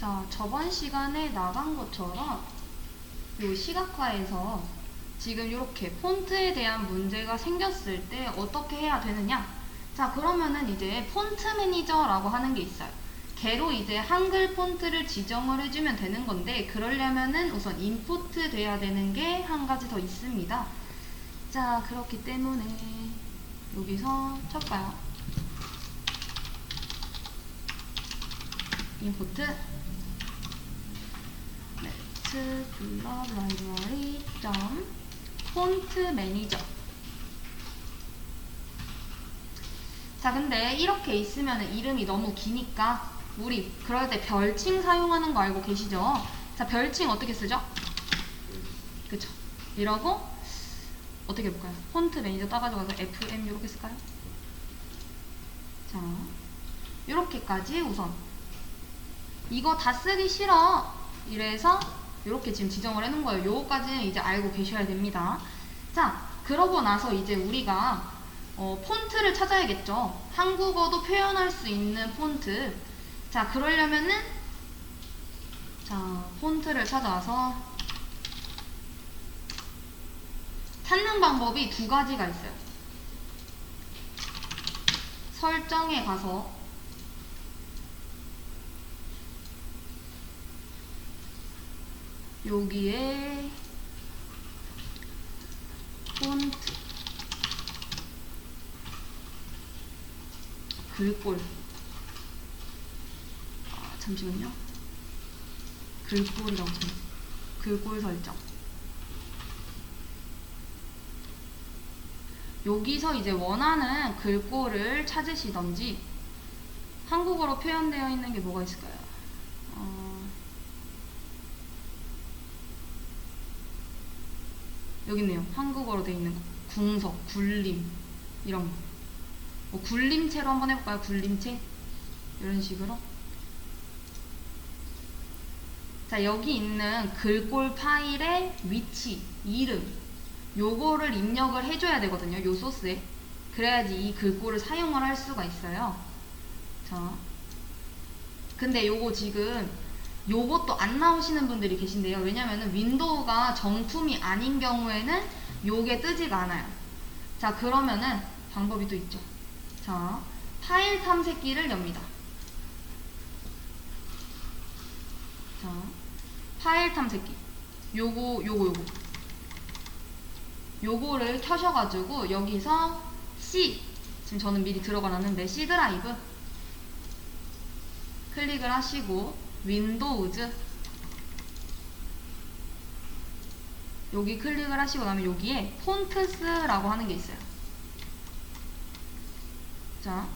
자, 저번 시간에 나간 것처럼 이 시각화에서 지금 이렇게 폰트에 대한 문제가 생겼을 때 어떻게 해야 되느냐? 자, 그러면은 이제 폰트 매니저라고 하는 게 있어요. 걔로 이제 한글 폰트를 지정을 해주면 되는 건데, 그러려면은 우선 인풋 돼야 되는 게 한 가지 더 있습니다. 자, 그렇기 때문에 여기서 쳤까요? 인풋 블럭 라이브러리 폰트 매니저. 자, 근데 이렇게 있으면 이름이 너무 기니까 우리 그럴 때 별칭 사용하는 거 알고 계시죠? 자, 별칭 어떻게 쓰죠? 그쵸? 이러고 어떻게 해볼까요? 폰트 매니저 따가지고 가서 FM 이렇게 쓸까요? 자, 이렇게까지 우선 이거 다 쓰기 싫어 이래서 이렇게 지금 지정을 해놓은 거예요. 요거까지는 이제 알고 계셔야 됩니다. 자, 그러고 나서 이제 우리가 폰트를 찾아야겠죠. 한국어도 표현할 수 있는 폰트. 자, 그러려면은 자, 폰트를 찾아서 찾는 방법이 두 가지가 있어요. 설정에 가서 여기에 폰트 글꼴 잠시만요. 글꼴이라고 쳐 글꼴 설정. 여기서 이제 원하는 글꼴을 찾으시던지 한국어로 표현되어 있는 게 뭐가 있을까요? 여기 있네요. 한국어로 되어 있는 거. 궁석, 굴림 이런 거. 굴림체로 한번 해볼까요? 굴림체 이런 식으로. 자, 여기 있는 글꼴 파일의 위치, 이름 요거를 입력을 해줘야 되거든요. 요 소스에. 그래야지 이 글꼴을 사용을 할 수가 있어요. 자, 근데 요거 지금 요것도 안 나오시는 분들이 계신데요. 왜냐면은 윈도우가 정품이 아닌 경우에는 요게 뜨지가 않아요. 자, 그러면은 방법이 또 있죠. 자, 파일 탐색기를 엽니다. 자, 파일 탐색기. 요거를 켜셔가지고 여기서 C, 지금 저는 미리 들어가 놨는데 C 드라이브 클릭을 하시고 윈도우즈 여기 클릭을 하시고 나면 여기에 폰트스라고 하는 게 있어요. 자,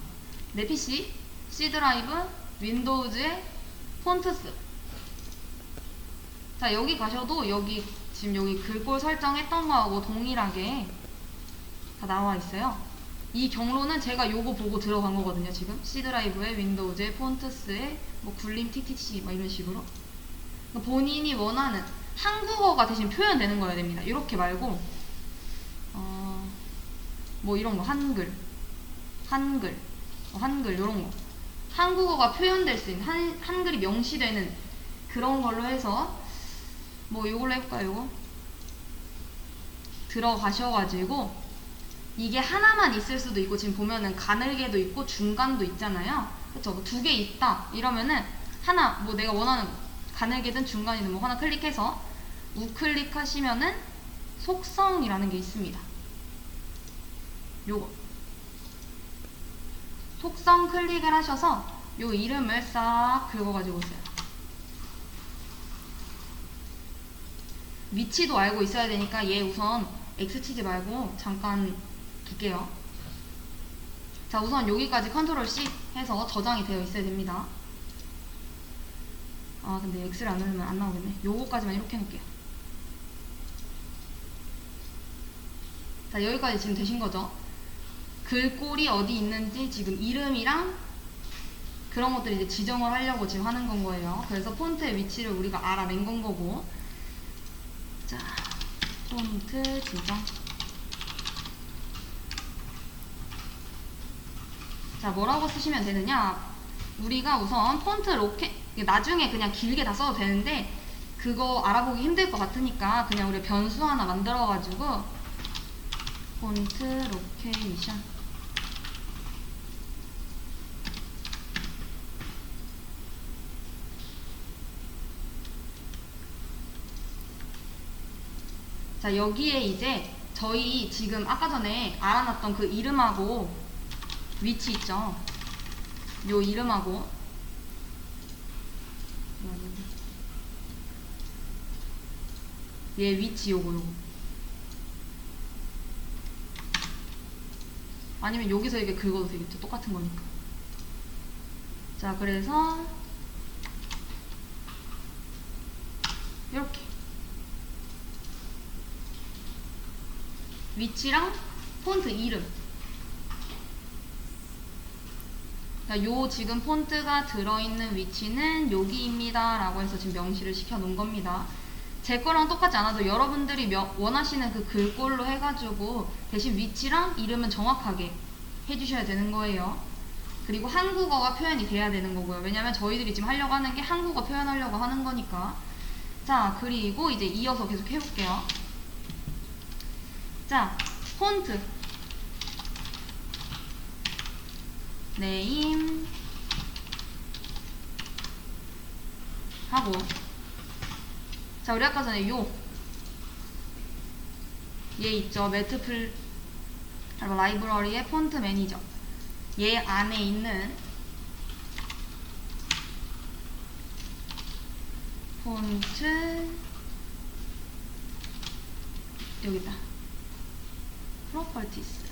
내 PC C 드라이브 윈도우즈에 폰트스. 자, 여기 가셔도 여기 지금 여기 글꼴 설정했던 거하고 동일하게 다 나와 있어요. 이 경로는 제가 요거 보고 들어간 거거든요. 지금 C 드라이브에 윈도우즈에 폰트스에 뭐 굴림 TTC 막 이런 식으로. 그러니까 본인이 원하는 한국어가 대신 표현되는 거여야 됩니다. 이렇게 말고 뭐 이런 거 한글 이런 거 한국어가 표현될 수 있는 한글이 명시되는 그런 걸로 해서 뭐 이걸로 해볼까요? 요거 들어가셔가지고 이게 하나만 있을 수도 있고 지금 보면은 가늘게도 있고 중간도 있잖아요. 그쵸? 뭐 두 개 있다 이러면은 하나 뭐 내가 원하는 가늘게든 중간이든 뭐 하나 클릭해서 우클릭 하시면은 속성이라는 게 있습니다. 요거 속성 클릭을 하셔서 요 이름을 싹 긁어가지고 오세요. 위치도 알고 있어야 되니까 얘 우선 X 치지 말고 잠깐 둘게요. 자, 우선 여기까지 컨트롤 C 해서 저장이 되어 있어야 됩니다. 아, 근데 X를 안 누르면 안 나오겠네. 요거까지만 이렇게 해놓을게요. 자, 여기까지 지금 되신 거죠? 글꼴이 어디 있는지 지금 이름이랑 그런 것들 이제 지정을 하려고 지금 하는 건 거예요. 그래서 폰트의 위치를 우리가 알아낸 건 거고. 자, 폰트 지정. 자, 뭐라고 쓰시면 되느냐? 우리가 우선 폰트 로켓, 나중에 그냥 길게 다 써도 되는데 그거 알아보기 힘들 것 같으니까 그냥 우리 변수 하나 만들어가지고 폰트 로케이션 자, 여기에 이제 저희 지금 아까 전에 알아놨던 그 이름하고 위치 있죠? 요 이름하고 얘 위치 요거 아니면 여기서 이렇게 긁어도 되겠죠? 똑같은 거니까. 자, 그래서 이렇게 위치랑 폰트 이름. 자, 요 지금 폰트가 들어있는 위치는 여기입니다 라고 해서 지금 명시를 시켜 놓은 겁니다. 제 거랑 똑같지 않아도 여러분들이 원하시는 그 글꼴로 해가지고 대신 위치랑 이름은 정확하게 해주셔야 되는 거예요. 그리고 한국어가 표현이 돼야 되는 거고요. 왜냐면 저희들이 지금 하려고 하는 게 한국어 표현하려고 하는 거니까. 자, 그리고 이제 이어서 계속 해볼게요. 자, 폰트 네임 하고, 자, 우리 아까 전에 얘 있죠? 매트플 라이브러리의 폰트 매니저, 얘 안에 있는 폰트 여기다 프로퍼티스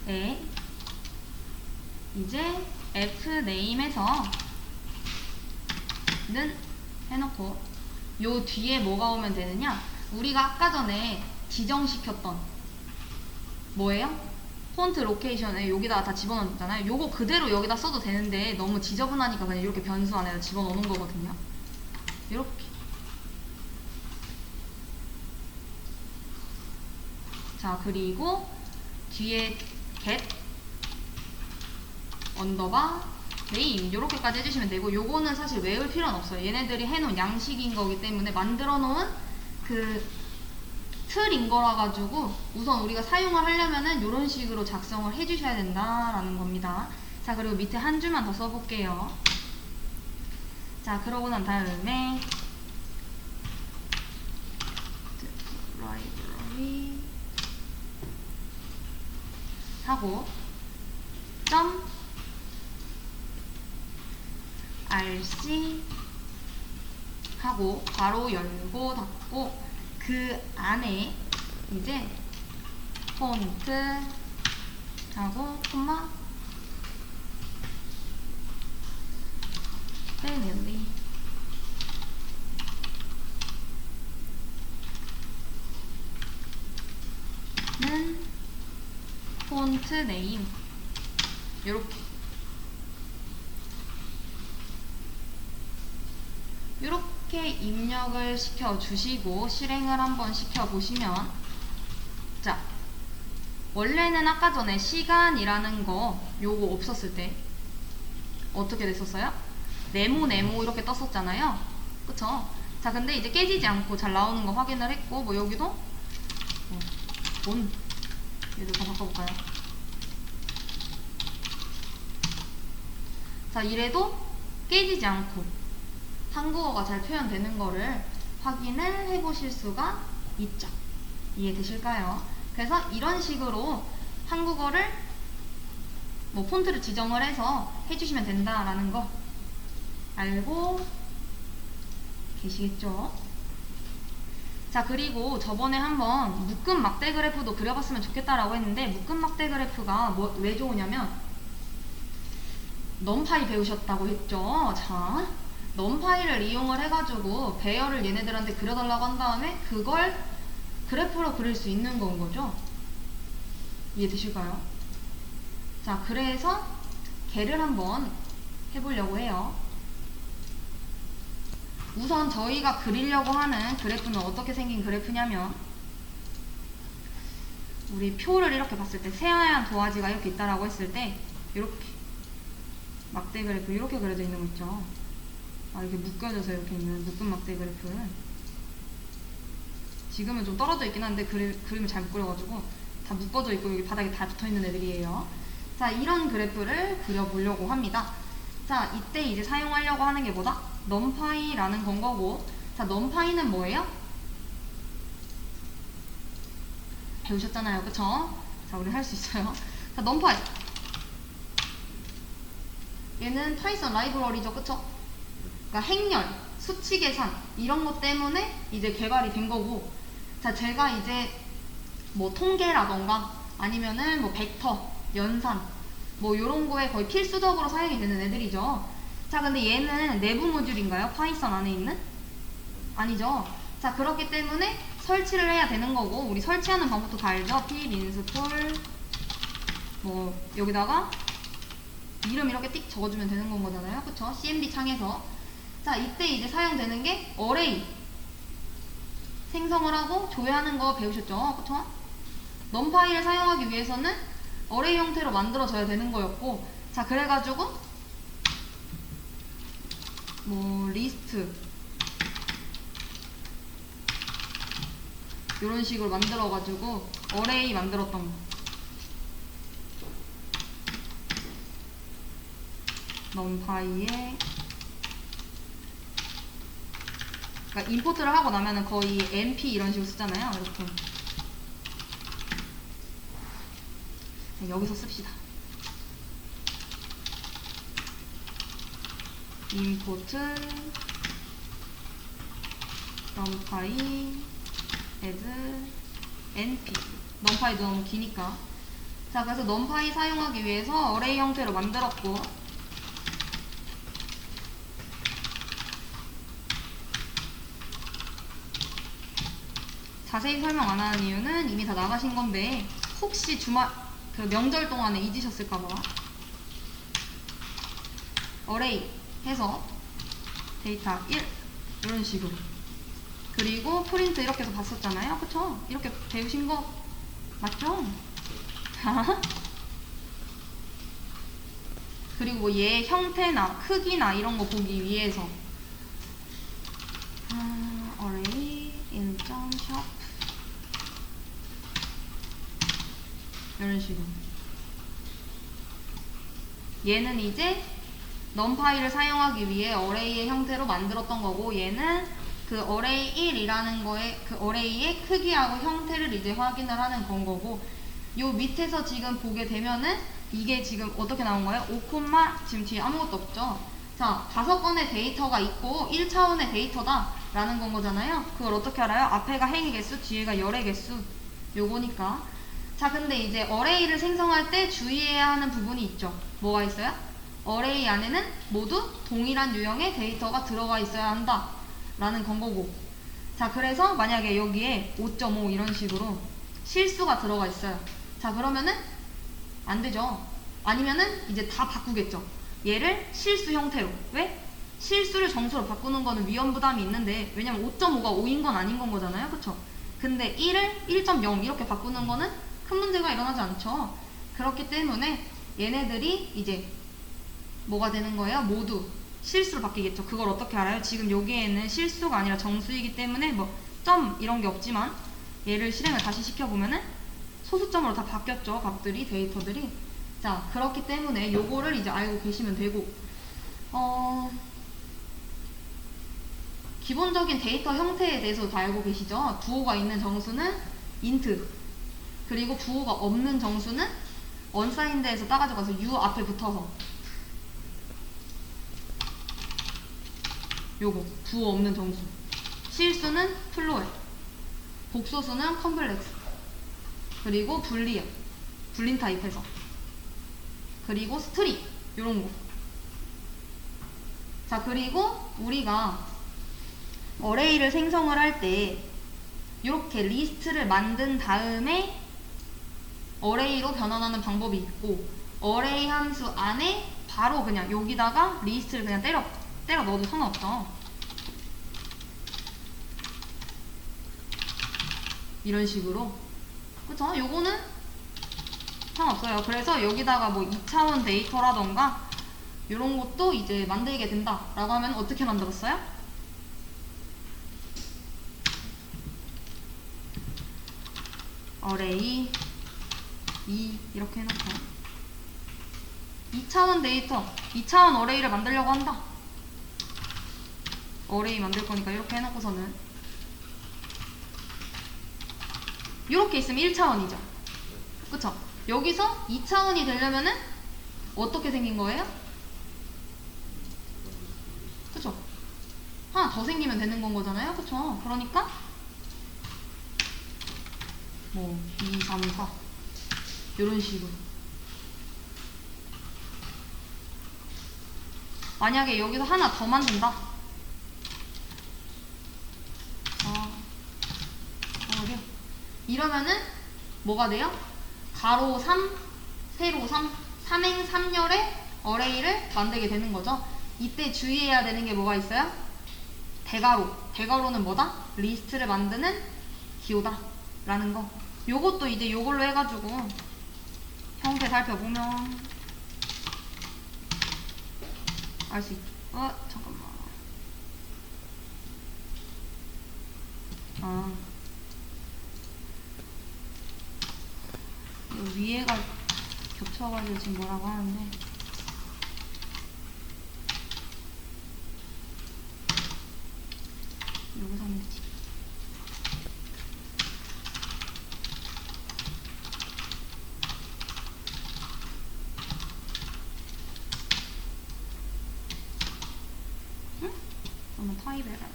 에 이제 fname에서 는 해놓고 요 뒤에 뭐가 오면 되느냐, 우리가 아까 전에 지정시켰던 뭐예요? 폰트 로케이션에 여기다가 다 집어넣었잖아요. 요거 그대로 여기다 써도 되는데 너무 지저분하니까 그냥 이렇게 변수 안에다 집어넣는 거거든요. 이렇게. 자, 그리고 뒤에 get 언더바 네임 요렇게까지 해주시면 되고, 요거는 사실 외울 필요는 없어요. 얘네들이 해놓은 양식인 거기 때문에 만들어 놓은 그 틀인 거라 가지고 우선 우리가 사용을 하려면은 요런 식으로 작성을 해주셔야 된다라는 겁니다. 자, 그리고 밑에 한 줄만 더 써볼게요. 자, 그러고 난 다음에 library 하고 점 rc 하고 괄호 열고 닫고 그 안에 이제 폰트 하고 콤마 패밀리 는 폰트 네임 요렇게 입력을 시켜 주시고 실행을 한번 시켜 보시면, 자, 원래는 아까 전에 시간이라는 거 요거 없었을 때 어떻게 됐었어요? 네모 이렇게 떴었잖아요. 그쵸? 자, 근데 이제 깨지지 않고 잘 나오는 거 확인을 했고, 뭐 여기도 얘도 다 바꿔볼까요? 자, 이래도 깨지지 않고 한국어가 잘 표현되는 거를 확인을 해보실 수가 있죠. 이해되실까요? 그래서 이런 식으로 한국어를 뭐 폰트를 지정을 해서 해주시면 된다라는 거 알고 계시겠죠? 자, 그리고 저번에 한번 묶음 막대 그래프도 그려봤으면 좋겠다라고 했는데, 묶음 막대 그래프가 왜 좋으냐면 넘파이 배우셨다고 했죠. 자, 넘파이를 이용을 해가지고 배열을 얘네들한테 그려달라고 한 다음에 그걸 그래프로 그릴 수 있는 건 거죠. 이해되실까요? 자, 그래서 걔를 한번 해보려고 해요. 우선 저희가 그리려고 하는 그래프는 어떻게 생긴 그래프냐면 우리 표를 이렇게 봤을 때 새하얀 도화지가 이렇게 있다라고 했을 때 이렇게 막대 그래프 이렇게 그려져 있는 거 있죠. 이렇게 묶여져서 이렇게 있는 묶은 막대 그래프. 지금은 좀 떨어져 있긴 한데 그림을 잘 못 그려가지고 다 묶어져 있고 여기 바닥에 다 붙어 있는 애들이에요. 자, 이런 그래프를 그려보려고 합니다. 자, 이때 이제 사용하려고 하는 게 뭐다? numPy라는 건 거고. 자, numPy는 뭐예요? 배우셨잖아요, 그쵸? 자, 우리 할 수 있어요. 자, numpy. 얘는 파이썬 라이브러리죠, 그쵸? 그러니까 행렬, 수치 계산 이런 것 때문에 이제 개발이 된 거고. 자, 제가 이제 뭐 통계라던가 아니면은 뭐 벡터, 연산 뭐 요런 거에 거의 필수적으로 사용이 되는 애들이죠. 자, 근데 얘는 내부 모듈인가요? 파이썬 안에 있는? 아니죠. 자, 그렇기 때문에 설치를 해야 되는 거고, 우리 설치하는 방법도 다 알죠? pip install 뭐 여기다가 이름 이렇게 띡 적어주면 되는 건 거잖아요, 그쵸? cmd 창에서. 자, 이때 이제 사용되는 게 array 생성을 하고 조회하는 거 배우셨죠, 그쵸? numpy를 사용하기 위해서는 array 형태로 만들어져야 되는 거였고, 자, 그래가지고 뭐 리스트 이런 식으로 만들어가지고 array 만들었던 거. numpy에 그러니까 임포트를 하고 나면은 거의 np 이런 식으로 쓰잖아요. 이렇게 여기서 씁시다. import numpy as np. numpy도 너무 기니까. 자, 그래서 numpy 사용하기 위해서 array 형태로 만들었고, 자세히 설명 안 하는 이유는 이미 다 나가신 건데 혹시 그 명절 동안에 잊으셨을까봐 array 해서 데이터 1 이런 식으로, 그리고 프린트 이렇게 해서 봤었잖아요, 그쵸? 이렇게 배우신 거 맞죠? 그리고 뭐 얘 형태나 크기나 이런 거 보기 위해서 array in.shop 이런 식으로. 얘는 이제 numpy를 사용하기 위해 array의 형태로 만들었던 거고, 얘는 그 array 1이라는 거에 그 array의 크기하고 형태를 이제 확인을 하는 건 거고, 요 밑에서 지금 보게 되면은 이게 지금 어떻게 나온 거예요? 5, 지금 뒤에 아무것도 없죠. 자, 5건의 데이터가 있고 1차원의 데이터다 라는 건 거잖아요. 그걸 어떻게 알아요? 앞에가 행의 개수, 뒤에가 열의 개수, 요거니까. 자, 근데 이제 array를 생성할 때 주의해야 하는 부분이 있죠. 뭐가 있어요? array 안에는 모두 동일한 유형의 데이터가 들어가 있어야 한다 라는 건 거고. 자, 그래서 만약에 여기에 5.5 이런 식으로 실수가 들어가 있어요. 자, 그러면은 안 되죠. 아니면은 이제 다 바꾸겠죠. 얘를 실수 형태로. 왜? 실수를 정수로 바꾸는 거는 위험 부담이 있는데, 왜냐면 5.5가 5인 건 아닌 건 거잖아요, 그쵸? 근데 1을 1.0 이렇게 바꾸는 거는 큰 문제가 일어나지 않죠. 그렇기 때문에 얘네들이 이제 뭐가 되는 거예요? 모두 실수로 바뀌겠죠. 그걸 어떻게 알아요? 지금 여기에는 실수가 아니라 정수이기 때문에 뭐 점 이런 게 없지만 얘를 실행을 다시 시켜보면은 소수점으로 다 바뀌었죠. 값들이, 데이터들이. 자, 그렇기 때문에 요거를 이제 알고 계시면 되고, 기본적인 데이터 형태에 대해서 다 알고 계시죠? 부호가 있는 정수는 int, 그리고 부호가 없는 정수는 unsigned에서 따가지고 가서 u 앞에 붙어서 요거 부호 없는 정수. 실수는 플로에, 복소수는 컴플렉스, 그리고 불리언, 불린 타입에서, 그리고 스트링 요런 거. 자, 그리고 우리가 array를 생성을 할 때 이렇게 리스트를 만든 다음에 array로 변환하는 방법이 있고, array 함수 안에 바로 그냥 여기다가 리스트를 그냥 때려 넣어도 상관없죠. 이런 식으로 그쵸? 요거는 상관없어요. 그래서 여기다가 뭐 2차원 데이터라던가 요런 것도 이제 만들게 된다 라고 하면 어떻게 만들었어요? 어레이 2 이렇게 해놓고 2차원 데이터, 2차원 어레이를 만들려고 한다. 어레이 만들 거니까 이렇게 해놓고서는 이렇게 있으면 1차원이죠. 그쵸? 여기서 2차원이 되려면은 어떻게 생긴 거예요? 그쵸? 하나 더 생기면 되는 건 거잖아요. 그쵸? 그러니까 뭐 2, 3, 4 이런 식으로. 만약에 여기서 하나 더 만든다. 이러면은 뭐가 돼요? 가로 3, 세로 3, 3행 3열의 어레이를 만들게 되는 거죠. 이때 주의해야 되는 게 뭐가 있어요? 대가로. 대가로는 뭐다? 리스트를 만드는 기호다 라는 거. 요것도 이제 요걸로 해가지고 형태 살펴보면 알 수 있죠. 잠깐만. 위에가 겹쳐가지고 지금 뭐라고 하는데 여기서 하면 되지. 응? 그러면 타입에라.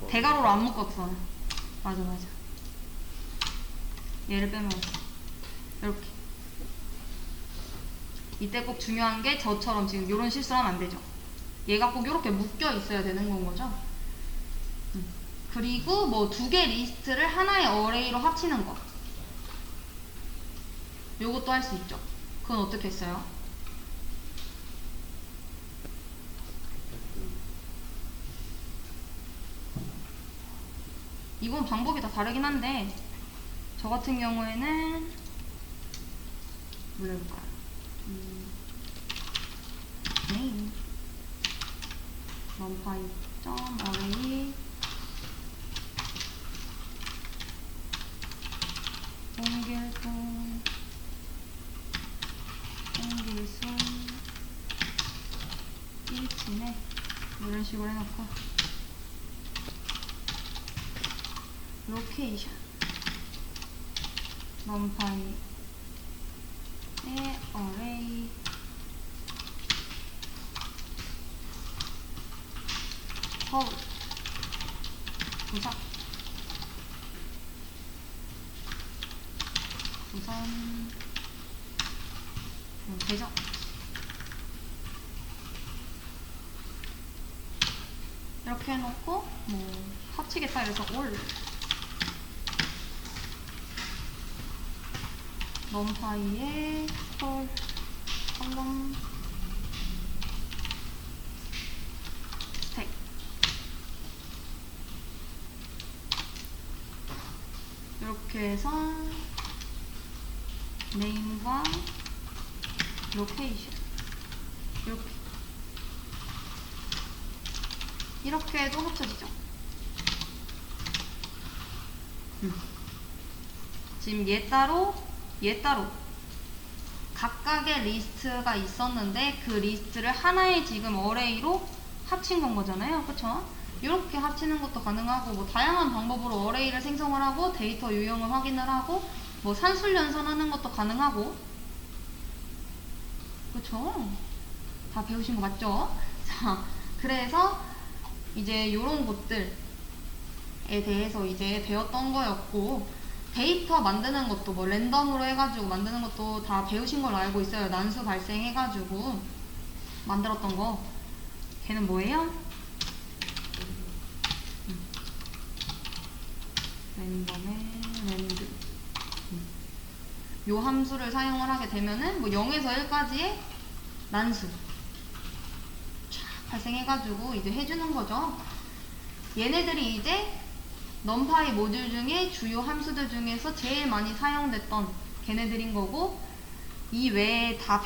대가로로 안 묶었어. 맞아. 얘를 빼면 이렇게. 이때 꼭 중요한 게 저처럼 지금 이런 실수를 하면 안 되죠. 얘가 꼭 이렇게 묶여 있어야 되는 건 거죠. 그리고 뭐 2개 리스트를 하나의 어레이로 합치는 거. 요것도 할 수 있죠. 그건 어떻게 했어요? 이건 방법이 다 다르긴 한데 저 같은 경우에는 뭘 해볼까요? name numpy.array 공길수 1쯤에 이런 식으로 해놓고 location numpy의 array 부사 부산 되죠? 이렇게 해놓고 뭐 합치겠다 이래서 all numpy의 컬럼 스택 이렇게 해서 name과 location 이렇게 해도 합쳐지죠. 지금 얘 따로 각각의 리스트가 있었는데 그 리스트를 하나의 지금 어레이로 합친 건 거잖아요. 그쵸? 이렇게 합치는 것도 가능하고 뭐 다양한 방법으로 어레이를 생성을 하고 데이터 유형을 확인을 하고 뭐 산술 연산하는 것도 가능하고 그쵸? 다 배우신 거 맞죠? 자, 그래서 이제 요런 것들에 대해서 이제 배웠던 거였고 데이터 만드는 것도 뭐 랜덤으로 해가지고 만드는 것도 다 배우신 걸로 알고 있어요. 난수 발생해가지고 만들었던 거. 걔는 뭐예요? 랜덤의 랜드. 요 함수를 사용을 하게 되면은 뭐 0에서 1까지의 난수 쫙 발생해가지고 이제 해주는 거죠. 얘네들이 이제 넘파이 모듈 중에 주요 함수들 중에서 제일 많이 사용됐던 걔네들인 거고, 이 외에 다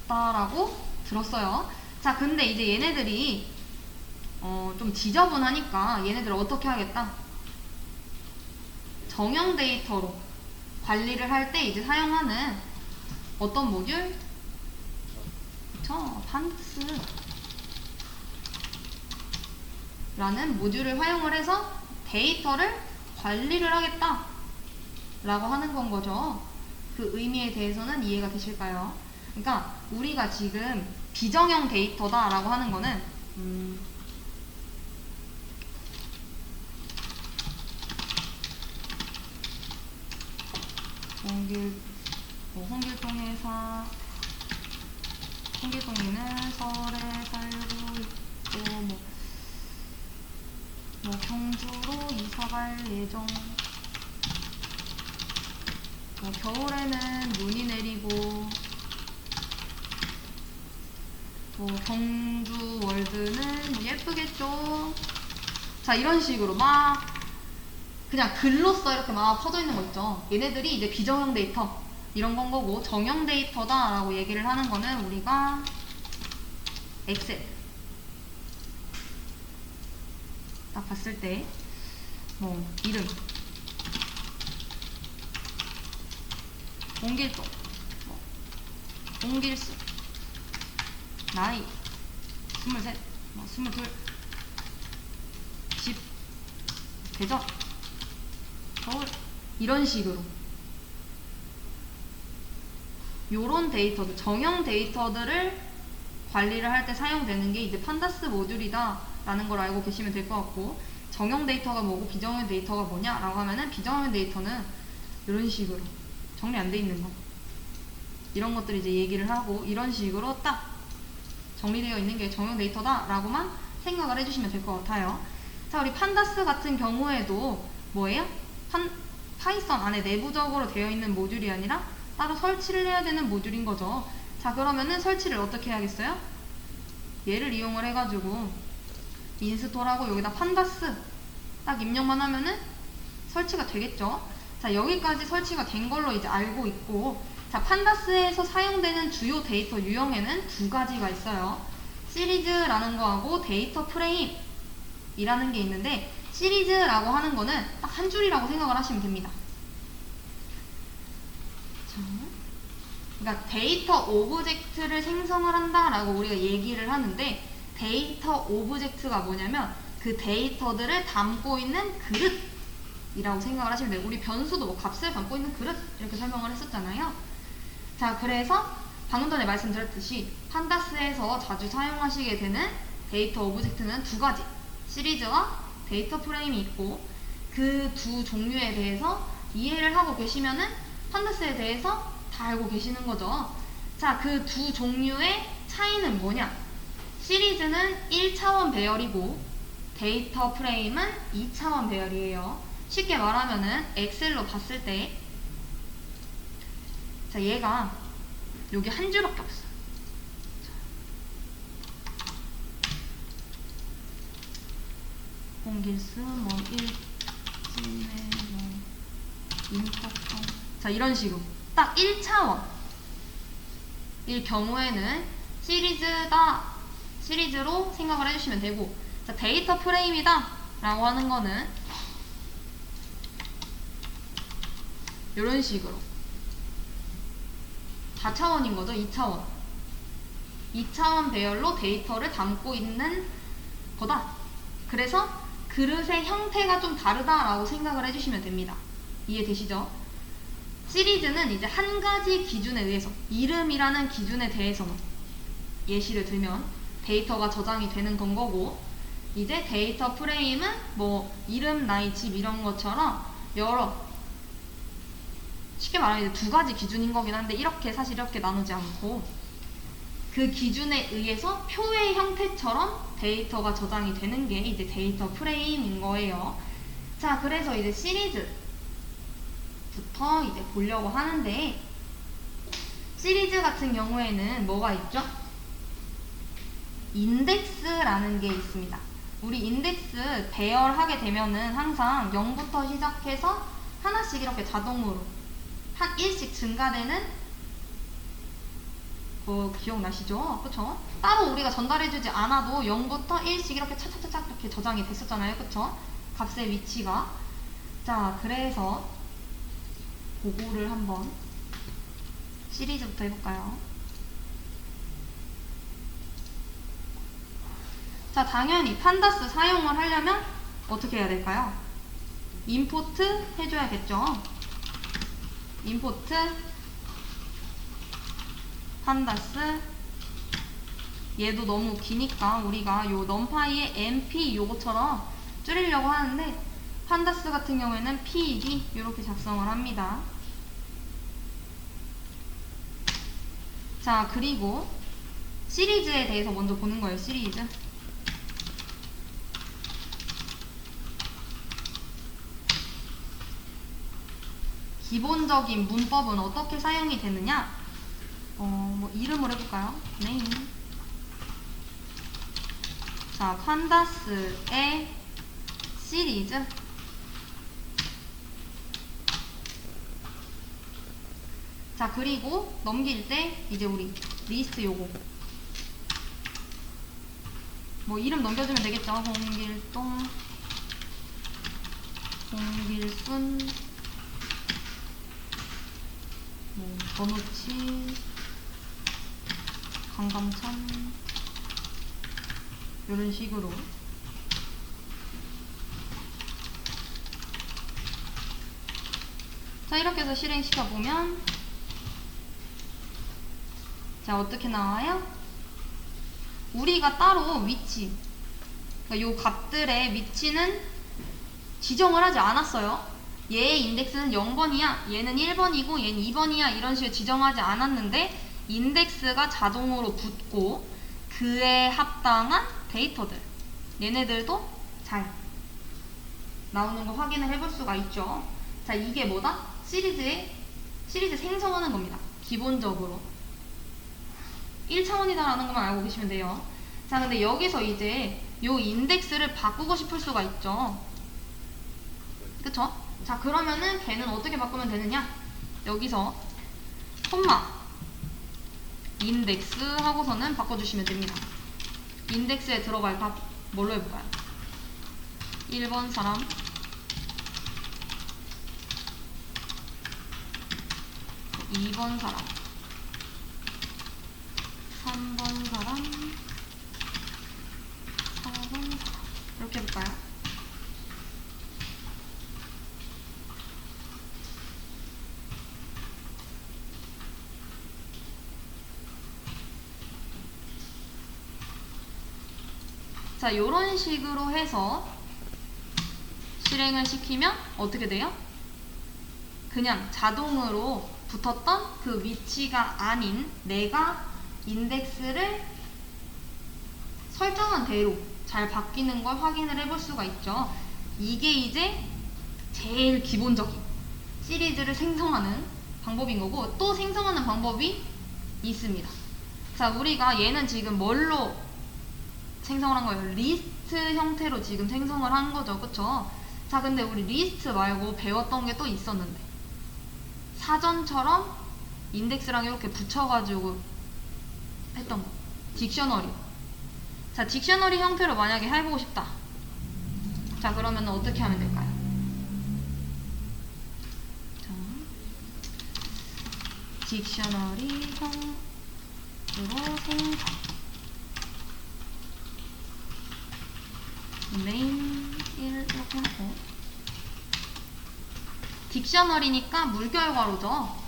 배웠다라고 들었어요. 자, 근데 이제 얘네들이 좀 지저분하니까 얘네들을 어떻게 하겠다? 정형 데이터로 관리를 할 때 이제 사용하는 어떤 모듈? 그쵸? 판다스 라는 모듈을 활용을 해서 데이터를 관리를 하겠다 라고 하는 건 거죠. 그 의미에 대해서는 이해가 되실까요? 그러니까 우리가 지금 비정형 데이터다 라고 하는 거는 홍길동에서 홍길동이는 서울에 살고 있고 뭐 경주로 이사갈 예정, 뭐 겨울에는 눈이 내리고, 뭐 경주 월드는 예쁘겠죠. 자, 이런 식으로 막 그냥 글로써 이렇게 막 퍼져 있는 거 있죠. 얘네들이 이제 비정형 데이터 이런 건 거고, 정형 데이터다 라고 얘기를 하는 거는 우리가 엑셀 딱 봤을 때 뭐 이름, 옹길동, 옹길수, 나이 23, 22, 집, 대전, 서울, 이런 식으로 요런 데이터들, 정형 데이터들을 관리를 할 때 사용되는 게 이제 판다스 모듈이다 라는 걸 알고 계시면 될 것 같고, 정형 데이터가 뭐고 비정형 데이터가 뭐냐 라고 하면은, 비정형 데이터는 이런 식으로 정리 안 돼 있는 거, 이런 것들 이제 얘기를 하고, 이런 식으로 딱 정리되어 있는 게 정형 데이터다 라고만 생각을 해주시면 될 것 같아요. 자, 우리 판다스 같은 경우에도 뭐예요? 파이썬 안에 내부적으로 되어 있는 모듈이 아니라 따로 설치를 해야 되는 모듈인 거죠. 자, 그러면은 설치를 어떻게 해야겠어요? 얘를 이용을 해가지고 인스톨하고 여기다 판다스 딱 입력만 하면은 설치가 되겠죠. 자, 여기까지 설치가 된 걸로 이제 알고 있고, 자, 판다스에서 사용되는 주요 데이터 유형에는 두 가지가 있어요. 시리즈라는 거하고 데이터 프레임이라는 게 있는데, 시리즈라고 하는 거는 딱 한 줄이라고 생각을 하시면 됩니다. 자, 그러니까 데이터 오브젝트를 생성을 한다라고 우리가 얘기를 하는데, 데이터 오브젝트가 뭐냐면 그 데이터들을 담고 있는 그릇이라고 생각을 하시면 돼요. 우리 변수도 뭐 값을 담고 있는 그릇 이렇게 설명을 했었잖아요. 자, 그래서 방금 전에 말씀드렸듯이 판다스에서 자주 사용하시게 되는 데이터 오브젝트는 두 가지, 시리즈와 데이터 프레임이 있고, 그 두 종류에 대해서 이해를 하고 계시면은 판다스에 대해서 다 알고 계시는 거죠. 자, 그 두 종류의 차이는 뭐냐? 시리즈는 1차원 배열이고 데이터 프레임은 2차원 배열이에요. 쉽게 말하면은 엑셀로 봤을 때, 자, 얘가 여기 한 줄밖에 없어요. 공길수 뭐 1진에 뭐 인터컴, 자, 이런 식으로 딱 1차원 일 경우에는 시리즈로 생각을 해주시면 되고, 자, 데이터 프레임이다 라고 하는 거는 이런 식으로 다차원인 거죠. 2차원 2차원 배열로 데이터를 담고 있는 거다. 그래서 그릇의 형태가 좀 다르다라고 생각을 해주시면 됩니다. 이해되시죠? 시리즈는 이제 한 가지 기준에 의해서, 이름이라는 기준에 대해서만 예시를 들면 데이터가 저장이 되는 건 거고, 이제 데이터 프레임은 뭐 이름, 나이, 집 이런 것처럼 여러, 쉽게 말하면 두 가지 기준인 거긴 한데, 사실 이렇게 나누지 않고 그 기준에 의해서 표의 형태처럼 데이터가 저장이 되는 게 이제 데이터 프레임인 거예요. 자, 그래서 이제 시리즈부터 이제 보려고 하는데, 시리즈 같은 경우에는 뭐가 있죠? 인덱스라는 게 있습니다. 우리 인덱스 배열하게 되면은 항상 0부터 시작해서 하나씩 이렇게 자동으로 한 1씩 증가되는 거 기억나시죠? 그쵸? 따로 우리가 전달해주지 않아도 0부터 1씩 이렇게 차차차차 이렇게 저장이 됐었잖아요. 그쵸? 값의 위치가. 자, 그래서 그거를 한번 시리즈부터 해볼까요? 자, 당연히 판다스 사용을 하려면 어떻게 해야 될까요? 임포트 해줘야겠죠? 임포트 판다스. 얘도 너무 기니까 우리가 요 numPy의 mp 요거처럼 줄이려고 하는데 판다스 같은 경우에는 ped 이렇게 작성을 합니다. 자, 그리고 시리즈에 대해서 먼저 보는 거예요. 시리즈. 기본적인 문법은 어떻게 사용이 되느냐? 뭐 이름을 해볼까요? name. 자, 판다스의 시리즈. 자, 그리고 넘길 때 이제 우리 리스트 요거 뭐 이름 넘겨주면 되겠죠? 홍길동, 홍길순, 뭐 권우치, 강감찬 이런 식으로. 자, 이렇게 해서 실행시켜 보면 자, 어떻게 나와요? 우리가 따로 위치, 그러니까 요 값들의 위치는 지정을 하지 않았어요. 얘의 인덱스는 0번이야, 얘는 1번이고 얘는 2번이야 이런 식으로 지정하지 않았는데 인덱스가 자동으로 붙고 그에 합당한 데이터들, 얘네들도 잘 나오는 거 확인을 해볼 수가 있죠. 자, 이게 뭐다? 시리즈 생성하는 겁니다. 기본적으로 1차원이다라는 것만 알고 계시면 돼요. 자, 근데 여기서 이제 요 인덱스를 바꾸고 싶을 수가 있죠. 그쵸? 자, 그러면은 걔는 어떻게 바꾸면 되느냐? 여기서 콤마 인덱스 하고서는 바꿔주시면 됩니다. 인덱스에 들어갈 값 뭘로 해볼까요? 1번 사람, 2번 사람, 3번 사람, 4번 사람 이렇게 해볼까요? 자, 요런 식으로 해서 실행을 시키면 어떻게 돼요? 그냥 자동으로 붙었던 그 위치가 아닌 내가 인덱스를 설정한 대로 잘 바뀌는 걸 확인을 해볼 수가 있죠. 이게 이제 제일 기본적인 시리즈를 생성하는 방법인 거고, 또 생성하는 방법이 있습니다. 자, 우리가 얘는 지금 뭘로 생성을 한 거예요? 리스트 형태로 지금 생성을 한 거죠. 그쵸? 자, 근데 우리 리스트 말고 배웠던 게 또 있었는데, 사전처럼 인덱스랑 이렇게 붙여가지고 했던 거, 딕셔너리. 자, 딕셔너리 형태로 만약에 해보고 싶다. 자, 그러면 어떻게 하면 될까요? 자, 딕셔너리 형태로 생성. 메인 1 이렇게 하고, 딕셔너리니까 물결괄호죠.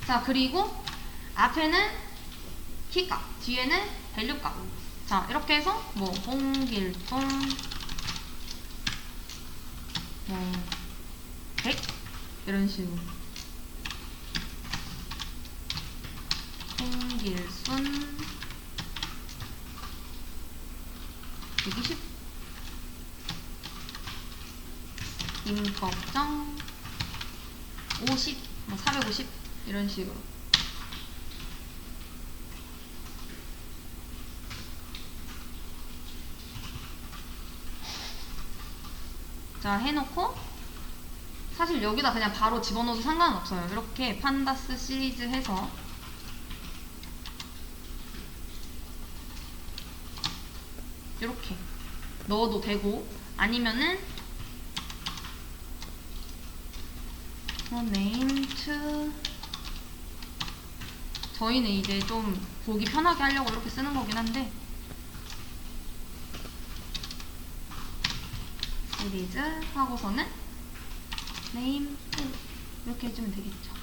자, 그리고 앞에는 키값, 뒤에는 밸류값. 자, 이렇게 해서 뭐 홍길동 뭐 100 이런 식으로, 홍길순 120, 임꺽정 50, 뭐 450 이런 식으로. 자, 해놓고 사실 여기다 그냥 바로 집어넣어도 상관은 없어요. 이렇게 판다스 시리즈 해서 이렇게 넣어도 되고, 아니면은 name to, 저희는 이제 좀 보기 편하게 하려고 이렇게 쓰는 거긴 한데, 시리즈 하고서는 name to 이렇게 해주면 되겠죠.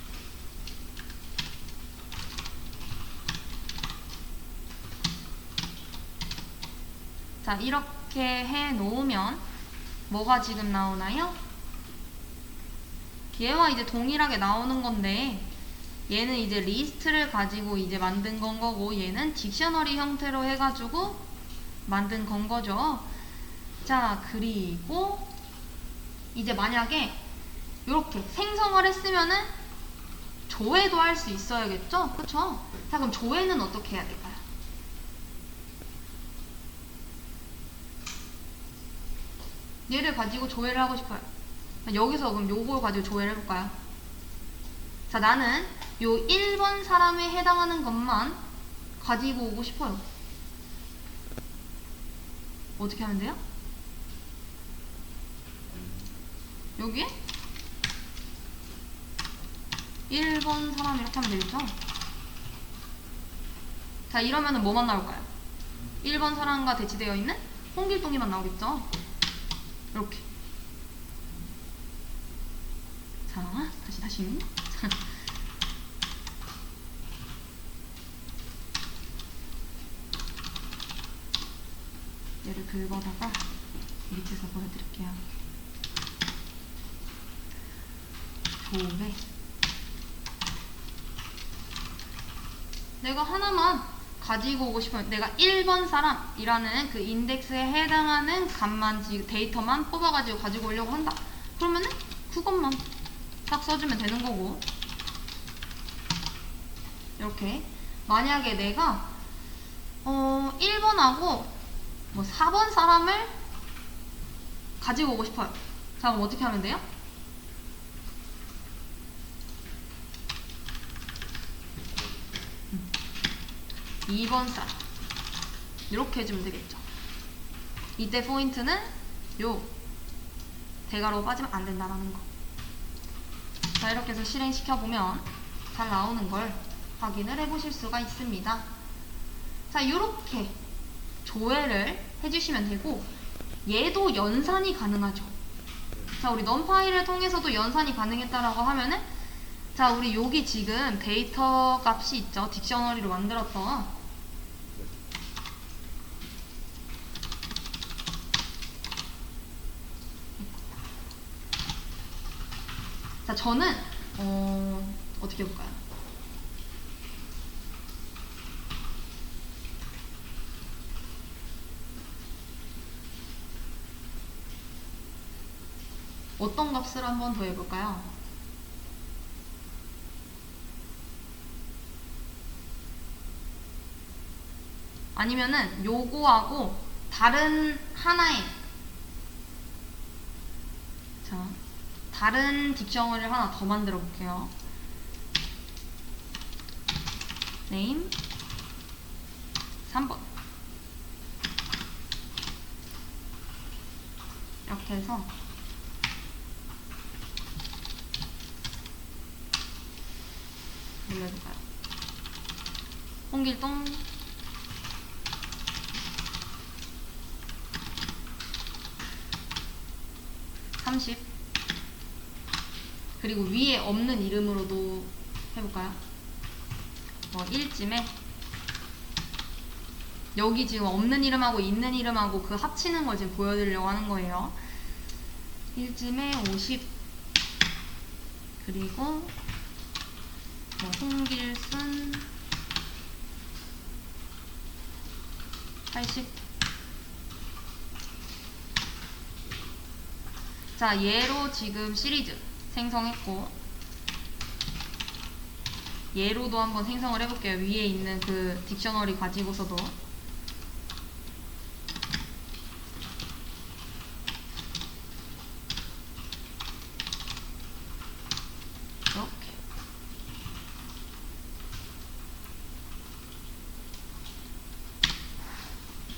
자, 이렇게 해 놓으면 뭐가 지금 나오나요? 얘와 이제 동일하게 나오는 건데, 얘는 이제 리스트를 가지고 이제 만든 건 거고, 얘는 딕셔너리 형태로 해가지고 만든 건 거죠. 자, 그리고 이제 만약에 이렇게 생성을 했으면은 조회도 할 수 있어야겠죠? 그쵸? 자, 그럼 조회는 어떻게 해야 될까요? 얘를 가지고 조회를 하고 싶어요. 여기서 그럼 요걸 가지고 조회를 해볼까요? 자, 나는 요 1번 사람에 해당하는 것만 가지고 오고 싶어요. 어떻게 하면 돼요? 여기에 1번 사람 이렇게 하면 되겠죠? 자, 이러면은 뭐만 나올까요? 1번 사람과 대치되어 있는 홍길동이만 나오겠죠? 이렇게. 자, 다시. 얘를 긁어다가 밑에서 보여드릴게요. 조회. 내가 하나만 가지고 오고 싶으면 내가 1번 사람이라는 그 인덱스에 해당하는 값만, 데이터만 뽑아가지고 가지고 오려고 한다. 그러면은 그것만 딱 써주면 되는 거고, 이렇게. 만약에 내가 1번하고 뭐 4번 사람을 가지고 오고 싶어요. 자, 그럼 어떻게 하면 돼요? 음. 2번 사람 이렇게 해주면 되겠죠. 이때 포인트는 요 대괄호 빠지면 안 된다라는 거. 자, 이렇게 해서 실행시켜보면 잘 나오는 걸 확인을 해보실 수가 있습니다. 자, 요렇게 조회를 해주시면 되고, 얘도 연산이 가능하죠. 자, 우리 넘파이를 통해서도 연산이 가능했다라고 하면은, 자, 우리 여기 지금 데이터 값이 있죠. 딕셔너리로 만들었던. 자, 저는 어떻게 해볼까요? 어떤 값을 한번 더 해볼까요? 아니면은 요거하고 다른 하나의, 자, 다른 딕셔너리를 하나 더 만들어 볼게요. name 3번 이렇게 해서 올려줄까요? 홍길동 30, 그리고 위에 없는 이름으로도 해볼까요? 뭐 1쯤에 여기 지금 없는 이름하고 있는 이름하고 그 합치는 걸 지금 보여드리려고 하는 거예요. 1쯤에 50, 그리고 뭐 홍길순 80. 자, 얘로 지금 시리즈 생성했고, 얘로도 한번 생성을 해볼게요. 위에 있는 그 딕셔너리 가지고서도.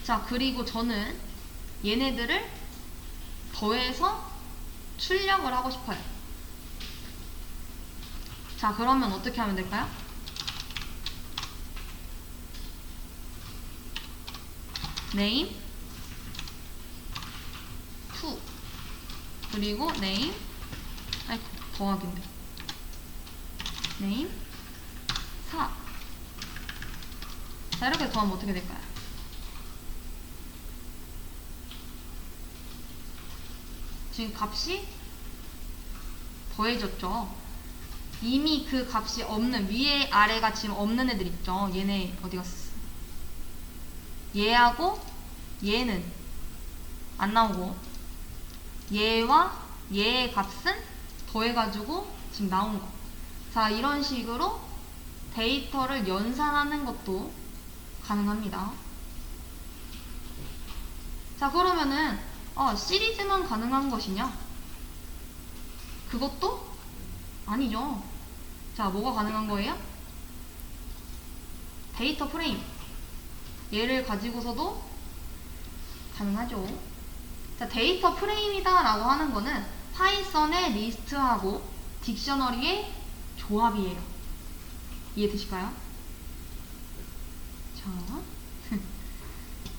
자, 그리고 저는 얘네들을 더해서 출력을 하고 싶어요. 자, 그러면 어떻게 하면 될까요? name to 그리고 name 아이고 더하기인데 name 4. 자, 이렇게 더하면 어떻게 될까요? 지금 값이 더해졌죠. 이미 그 값이 없는 위에 아래가 지금 없는 애들 있죠. 얘네 어디 갔어? 얘하고 얘는 안 나오고 얘와 얘의 값은 더해가지고 지금 나온 거. 자, 이런 식으로 데이터를 연산하는 것도 가능합니다. 자, 그러면은 시리즈만 가능한 것이냐? 그것도 아니죠. 자, 뭐가 가능한 거예요? 데이터 프레임. 얘를 가지고서도 가능하죠. 자, 데이터 프레임이다 라고 하는 거는 파이썬의 리스트하고 딕셔너리의 조합이에요. 이해되실까요? 자,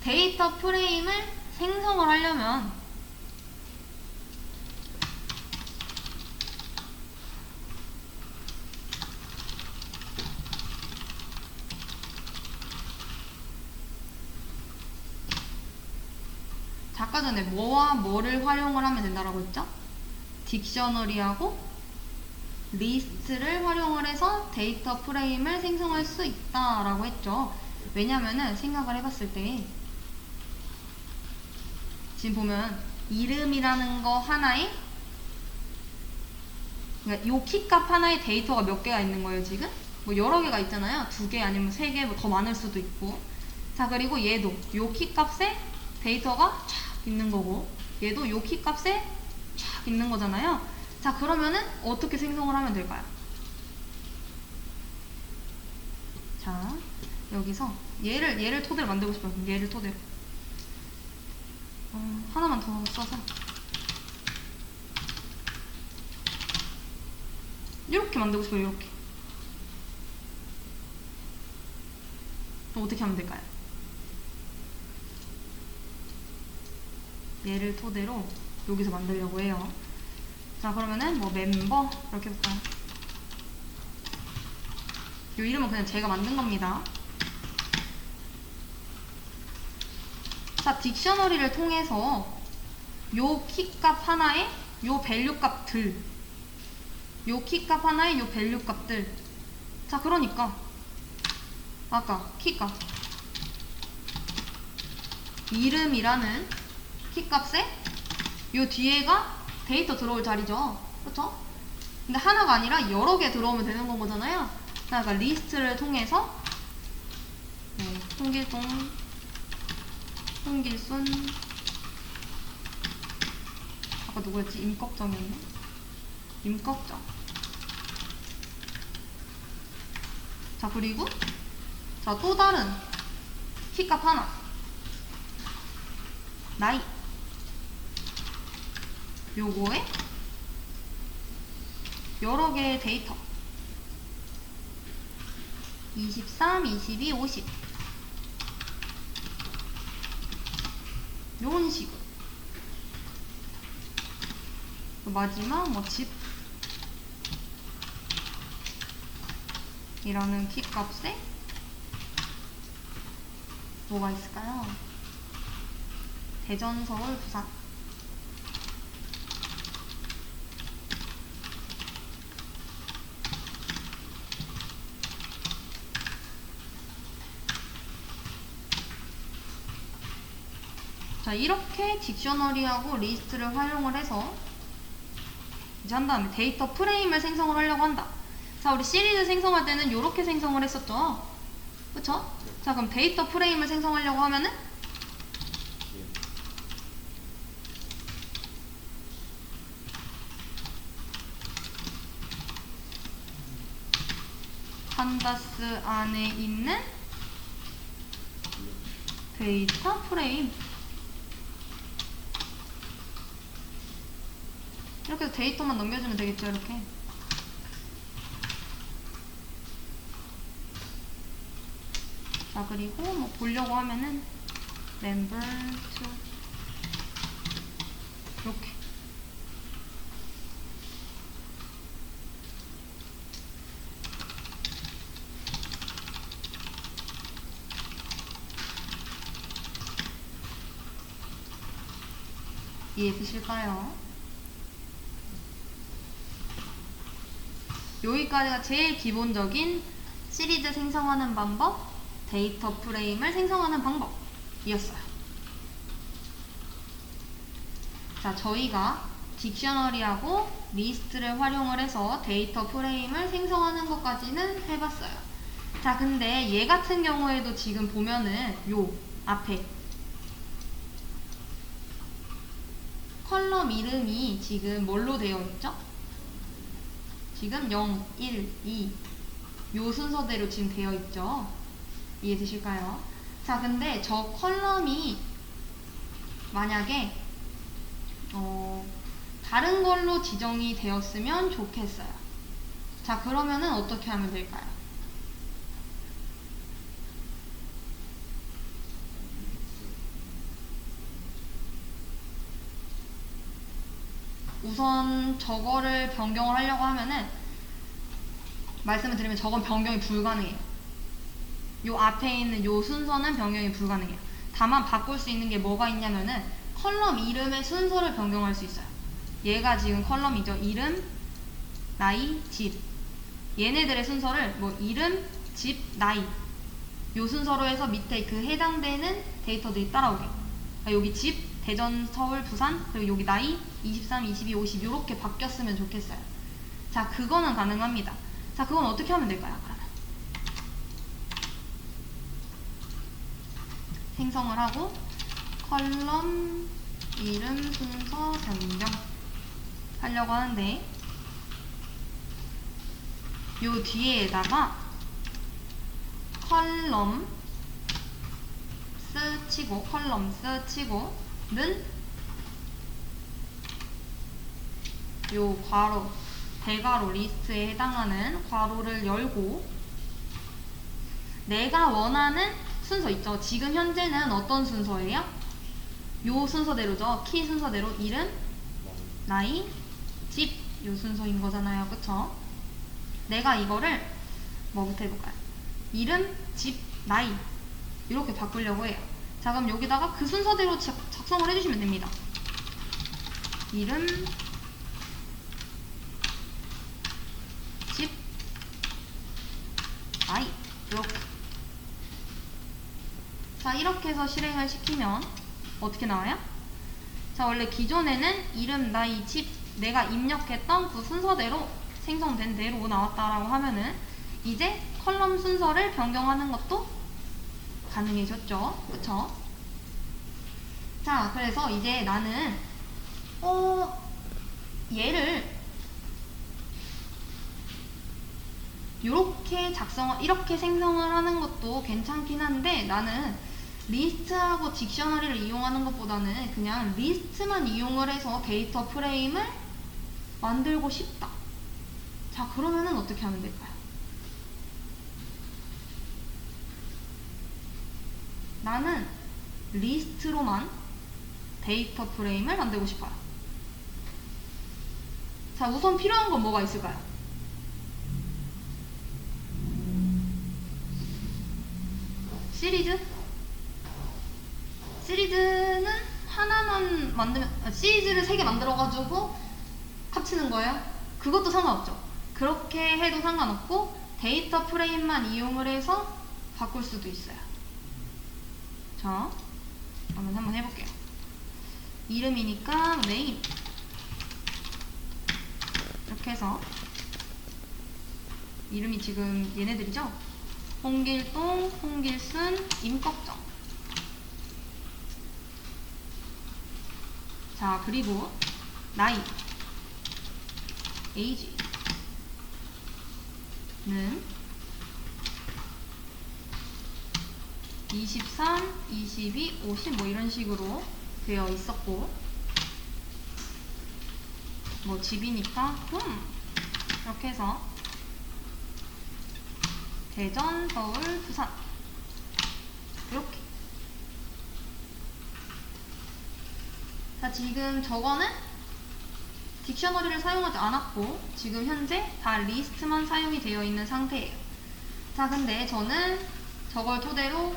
데이터 프레임을 생성을 하려면 아까 전에 뭐와 뭐를 활용을 하면 된다라고 했죠? 딕셔너리하고 리스트를 활용을 해서 데이터 프레임을 생성할 수 있다라고 했죠. 왜냐면은 생각을 해봤을 때 지금 보면 이름이라는 거 하나에 그러니까 요 키값 하나에 데이터가 몇 개가 있는 거예요. 지금 뭐 여러 개가 있잖아요. 2개 아니면 3개 뭐 더 많을 수도 있고. 자, 그리고 얘도 요 키값에 데이터가 쫙 있는 거고 얘도 요 키값에 쫙 있는 거잖아요. 자, 그러면은 어떻게 생성을 하면 될까요? 자, 여기서 얘를 토대로 만들고 싶어요. 얘를 토대로 하나만 더 써서 이렇게 만들고 싶어요. 이렇게. 그럼 어떻게 하면 될까요? 얘를 토대로 여기서 만들려고 해요. 자, 그러면은 뭐 멤버 이렇게 해볼까요? 이 이름은 그냥 제가 만든 겁니다. 자, 딕셔너리를 통해서 요 키값 하나에 요 밸류 값들, 요 키값 하나에 요 밸류 값들. 자, 그러니까 아까 키값 이름이라는 키값에 요 뒤에가 데이터 들어올 자리죠. 그렇죠? 근데 하나가 아니라 여러 개 들어오면 되는 건 거잖아요. 그러니까 리스트를 통해서 홍길순 아까 누구였지? 임꺽정이었네. 임꺽정. 자, 그리고 자, 또 다른 키값 하나 나이. 요거에 여러 개의 데이터 23, 22, 50 요런 식으로. 마지막 뭐 집 이라는 키값에 뭐가 있을까요? 대전, 서울, 부산. 자, 이렇게 딕셔너리하고 리스트를 활용을 해서 이제 한 다음에 데이터 프레임을 생성을 하려고 한다. 자, 우리 시리즈 생성할 때는 이렇게 생성을 했었죠. 그쵸? 자, 그럼 데이터 프레임을 생성하려고 하면은 판다스 안에 있는 데이터 프레임. 이렇게 해서 데이터만 넘겨주면 되겠죠, 이렇게. 자, 그리고 뭐 보려고 하면은 member to 이렇게. 이해되실까요? 여기까지가 제일 기본적인 시리즈 생성하는 방법, 데이터 프레임을 생성하는 방법이었어요. 자, 저희가 딕셔너리하고 리스트를 활용을 해서 데이터 프레임을 생성하는 것까지는 해봤어요. 자, 근데 얘 같은 경우에도 지금 보면은 요 앞에 컬럼 이름이 지금 뭘로 되어 있죠? 지금 0, 1, 2 요 순서대로 지금 되어 있죠? 이해되실까요? 자, 근데 저 컬럼이 만약에 다른 걸로 지정이 되었으면 좋겠어요. 자, 그러면은 어떻게 하면 될까요? 우선 저거를 변경을 하려고 하면은 말씀을 드리면 저건 변경이 불가능해요. 요 앞에 있는 요 순서는 변경이 불가능해요. 다만 바꿀 수 있는 게 뭐가 있냐면은 컬럼 이름의 순서를 변경할 수 있어요. 얘가 지금 컬럼이죠. 이름, 나이, 집. 얘네들의 순서를 뭐 이름, 집, 나이 요 순서로 해서 밑에 그 해당되는 데이터들이 따라오게. 그러니까 여기 집, 대전, 서울, 부산, 그리고 여기 나이 23, 22, 50 요렇게 바뀌었으면 좋겠어요. 자, 그거는 가능합니다. 자, 그건 어떻게 하면 될까요? 그러면 생성을 하고 컬럼 이름 순서 변경 하려고 하는데 요 뒤에다가 컬럼스 치고 컬럼스 치고는 요 괄호 대괄호 리스트에 해당하는 괄호를 열고 내가 원하는 순서 있죠. 지금 현재는 어떤 순서예요? 요 순서대로죠. 키 순서대로 이름, 나이, 집 요 순서인 거잖아요. 그쵸? 내가 이거를 뭐부터 해볼까요? 이름, 집, 나이 이렇게 바꾸려고 해요. 자, 그럼 여기다가 그 순서대로 작성을 해주시면 됩니다. 이름, 집, 나이 이렇게. 자, 이렇게 해서 실행을 시키면 어떻게 나와요? 자, 원래 기존에는 이름, 나이, 집 내가 입력했던 그 순서대로 생성된 대로 나왔다라고 하면은 이제 컬럼 순서를 변경하는 것도 가능해졌죠. 그쵸? 자, 그래서 이제 나는 얘를 이렇게 생성을 하는 것도 괜찮긴 한데 나는 리스트하고 딕셔너리를 이용하는 것보다는 그냥 리스트만 이용을 해서 데이터 프레임을 만들고 싶다. 자, 그러면은 어떻게 하면 될까요? 나는 리스트로만 데이터 프레임을 만들고 싶어요. 자, 우선 필요한 건 뭐가 있을까요? 시리즈는 하나만 만들면 시리즈를 3개 만들어가지고 합치는 거예요? 그것도 상관없죠. 그렇게 해도 상관없고 데이터 프레임만 이용을 해서 바꿀 수도 있어요. 자, 그러면 한번 해볼게요. 이름이니까 네임 이렇게 해서 이름이 지금 얘네들이죠? 홍길동, 홍길순, 임꺽정. 자, 그리고 나이 age는 23, 22, 50 뭐 이런 식으로 되어 있었고, 뭐 집이니까 이렇게 해서 대전, 서울, 부산 이렇게. 자, 지금 저거는 딕셔너리를 사용하지 않았고 지금 현재 다 리스트만 사용이 되어 있는 상태예요. 자, 근데 저는 저걸 토대로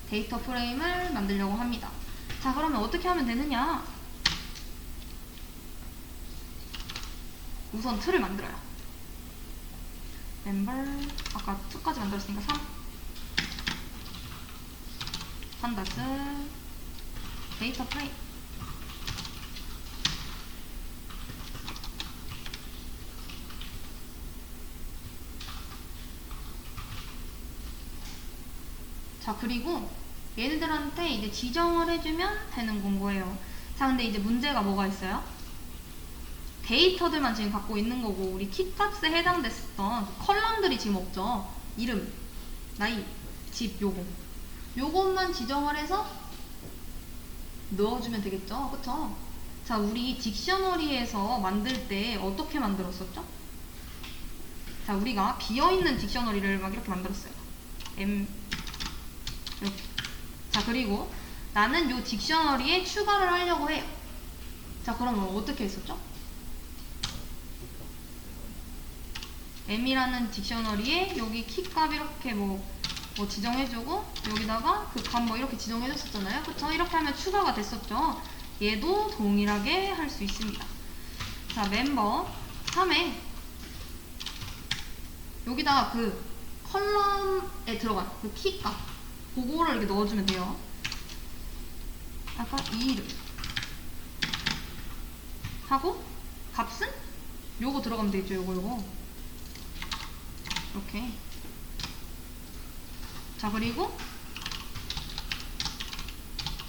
데이터 프레임을 만들려고 합니다. 자, 그러면 어떻게 하면 되느냐? 우선 틀을 만들어요. 멤버 아까 2까지 만들었으니까 3 판다스 데이터 프레임. 자, 그리고 얘네들한테 이제 지정을 해주면 되는 건 거예요. 자, 근데 이제 문제가 뭐가 있어요? 데이터들만 지금 갖고 있는 거고 우리 키값에 해당됐었던 컬럼들이 지금 없죠. 이름, 나이, 집, 요것만 지정을 해서 넣어주면 되겠죠. 그쵸? 자, 우리 딕셔너리에서 만들 때 어떻게 만들었었죠? 자, 우리가 비어있는 딕셔너리를 막 이렇게 만들었어요. 이렇게. 자, 그리고 나는 요 딕셔너리에 추가를 하려고 해요. 자, 그러면 어떻게 했었죠? m이라는 딕셔너리에 여기 키값 이렇게 뭐 지정해주고 여기다가 그 값 뭐 이렇게 지정해줬었잖아요. 그쵸? 이렇게 하면 추가가 됐었죠. 얘도 동일하게 할 수 있습니다. 자, 멤버 3에 여기다가 그 컬럼에 들어간 그 키값 그거를 이렇게 넣어주면 돼요. 아까 이름 하고 값은 요거 들어가면 되죠. 요거 이렇게. 자, 그리고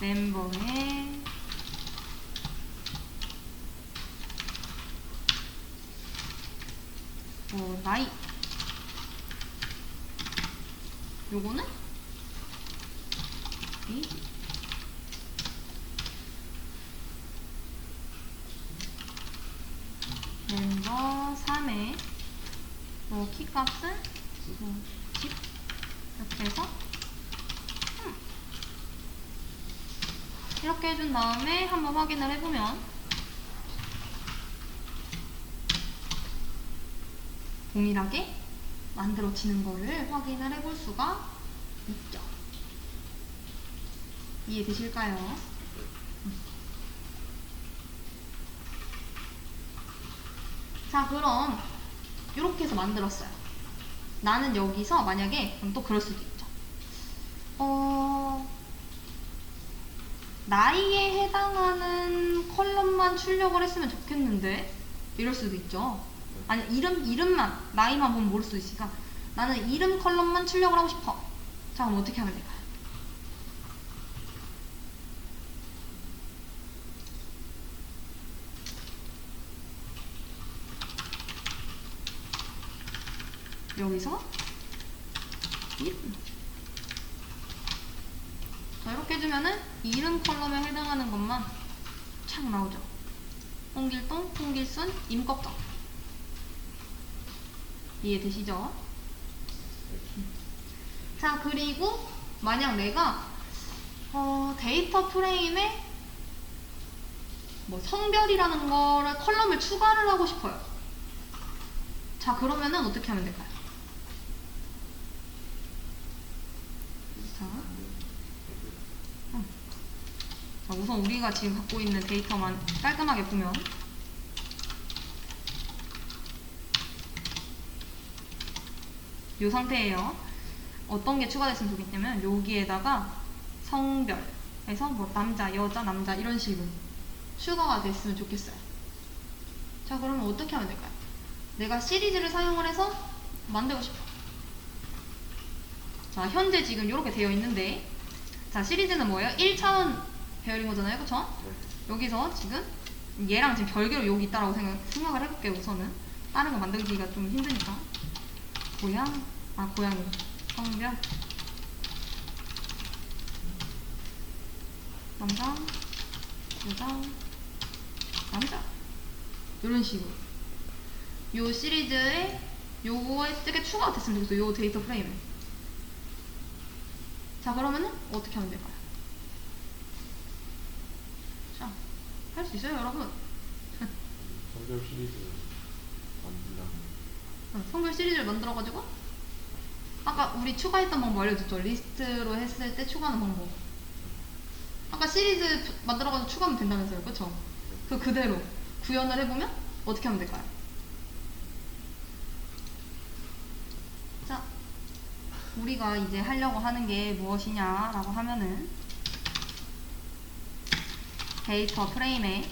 멤버에 나이 요거는 멤버 3에 키값은 10 이렇게 해서 이렇게 해준 다음에 한번 확인을 해보면 동일하게 만들어지는 거를 확인을 해볼 수가 있죠. 이해되실까요? 자, 그럼 이렇게 해서 만들었어요. 나는 여기서 만약에 또 그럴 수도 있죠. 나이에 해당하는 컬럼만 출력을 했으면 좋겠는데 이럴 수도 있죠. 아니, 이름만 나이만 보면 모를 수도 있으니까 나는 이름 컬럼만 출력을 하고 싶어. 자, 그럼 어떻게 하면 될까요? 여기서 이름. 자, 이렇게 해주면은 이름 컬럼에 해당하는 것만 착 나오죠. 홍길동, 홍길순, 임꺽정. 이해되시죠? 자, 그리고 만약 내가 데이터 프레임에 뭐 성별이라는 거를 컬럼을 추가를 하고 싶어요. 자, 그러면은 어떻게 하면 될까요? 자, 우선 우리가 지금 갖고 있는 데이터만 깔끔하게 보면 이 상태예요. 어떤 게 추가됐으면 좋겠냐면 여기에다가 성별에서 뭐 남자, 여자, 남자 이런 식으로 추가가 됐으면 좋겠어요. 자, 그러면 어떻게 하면 될까요? 내가 시리즈를 사용을 해서 만들고 싶어. 자, 현재 지금 이렇게 되어 있는데, 자, 시리즈는 뭐예요? 1차원 배열인 거잖아요. 그쵸? 여기서 지금 얘랑 지금 별개로 여기 있다라고 생각을 해볼게요. 우선은 다른 거 만들기가 좀 힘드니까. 고양이, 성별. 남자, 여자, 남자. 이런 식으로. 요 시리즈에 요거에 뜨게 추가가 됐으면 되겠어. 요 데이터 프레임에. 자, 그러면은 어떻게 하면 될까요? 자, 할 수 있어요, 여러분. 성별 시리즈 만들려면 성별 시리즈를 만들어가지고 아까 우리 추가했던 방법 알려줬죠? 리스트로 했을 때 추가하는 방법. 아까 시리즈 만들어가지고 추가하면 된다면서요, 그쵸? 그 그대로 구현을 해보면 어떻게 하면 될까요? 자, 우리가 이제 하려고 하는 게 무엇이냐라고 하면은 데이터 프레임에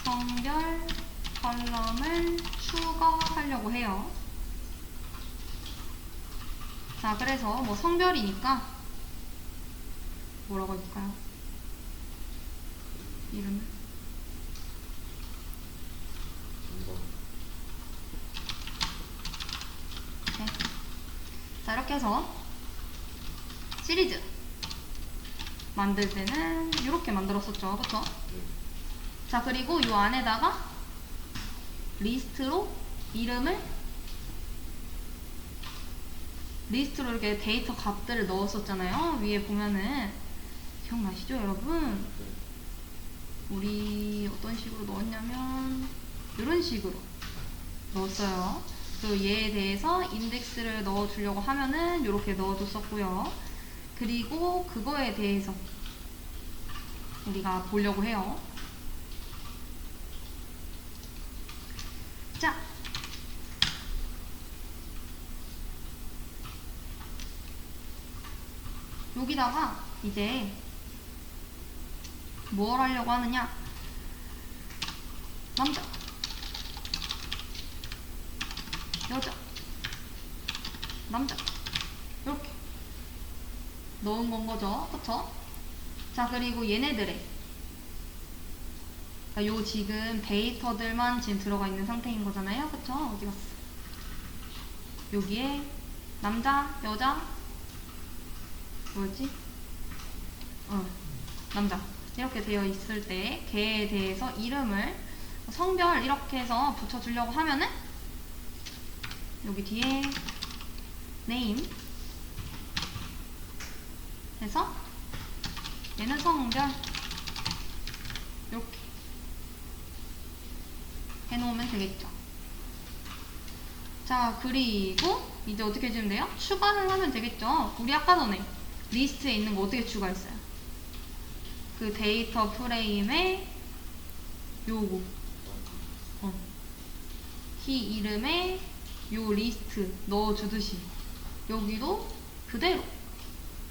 성별 컬럼을 추가하려고 해요. 자, 그래서 뭐 성별이니까 뭐라고 해볼까요? 이름을 네. 자, 이렇게 해서 시리즈 만들 때는 이렇게 만들었었죠, 그쵸? 자, 그리고 이 안에다가 리스트로 이렇게 데이터 값들을 넣었었잖아요. 위에 보면은 기억나시죠, 여러분? 우리 어떤 식으로 넣었냐면 이런 식으로 넣었어요. 그리고 얘에 대해서 인덱스를 넣어주려고 하면은 이렇게 넣어줬었고요. 그리고 그거에 대해서 우리가 보려고 해요. 자, 여기다가 이제 뭘 하려고 하느냐? 남자, 여자, 남자 이렇게 넣은 건 거죠, 그쵸? 자, 그리고 얘네들의 요 지금 데이터들만 지금 들어가 있는 상태인 거잖아요, 그쵸? 어디 갔어? 여기에 남자, 여자, 뭐였지? 남자 이렇게 되어 있을 때 걔에 대해서 이름을 성별 이렇게 해서 붙여주려고 하면은 여기 뒤에 name 해서 얘는 성별 이렇게 해놓으면 되겠죠. 자, 그리고 이제 어떻게 해주면 돼요? 추가를 하면 되겠죠. 우리 아까 전에 리스트에 있는 거 어떻게 추가했어요? 그 데이터 프레임에 요거 키 이름에 요 리스트 넣어주듯이 여기도 그대로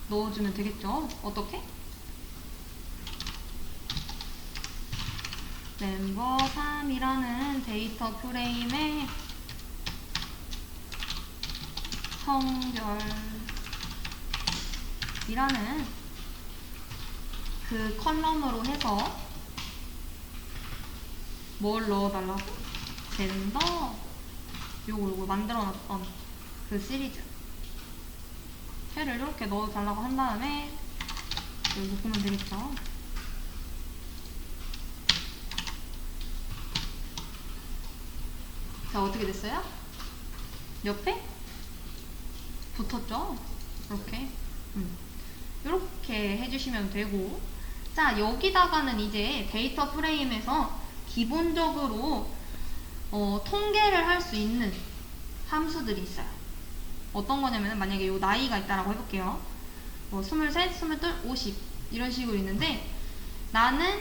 넣어주면 되겠죠. 어떻게? 멤버 3이라는 데이터 프레임에 성별이라는 그 컬럼으로 해서 뭘 넣어달라고? 젠더 요거 만들어놨던 그 시리즈 해를 이렇게 넣어달라고 한 다음에 여기 보면 되겠죠. 자, 어떻게 됐어요? 옆에 붙었죠? 이렇게 이렇게 해주시면 되고, 자, 여기다가는 이제 데이터 프레임에서 기본적으로 통계를 할 수 있는 함수들이 있어요. 어떤 거냐면 만약에 요 나이가 있다라고 해볼게요. 뭐 23, 22, 50 이런 식으로 있는데 나는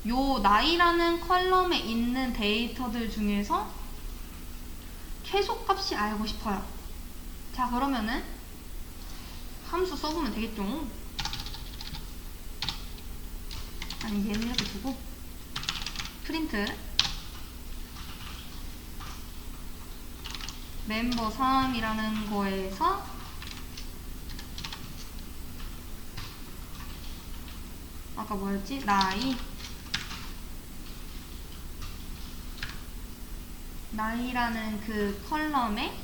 요 나이라는 컬럼에 있는 데이터들 중에서 최소값이 알고 싶어요. 자, 그러면은 함수 써보면 되겠죠. 아니, 얘는 이렇게 두고 프린트 멤버 3이라는 거에서 아까 뭐였지? 나이라는 그 컬럼의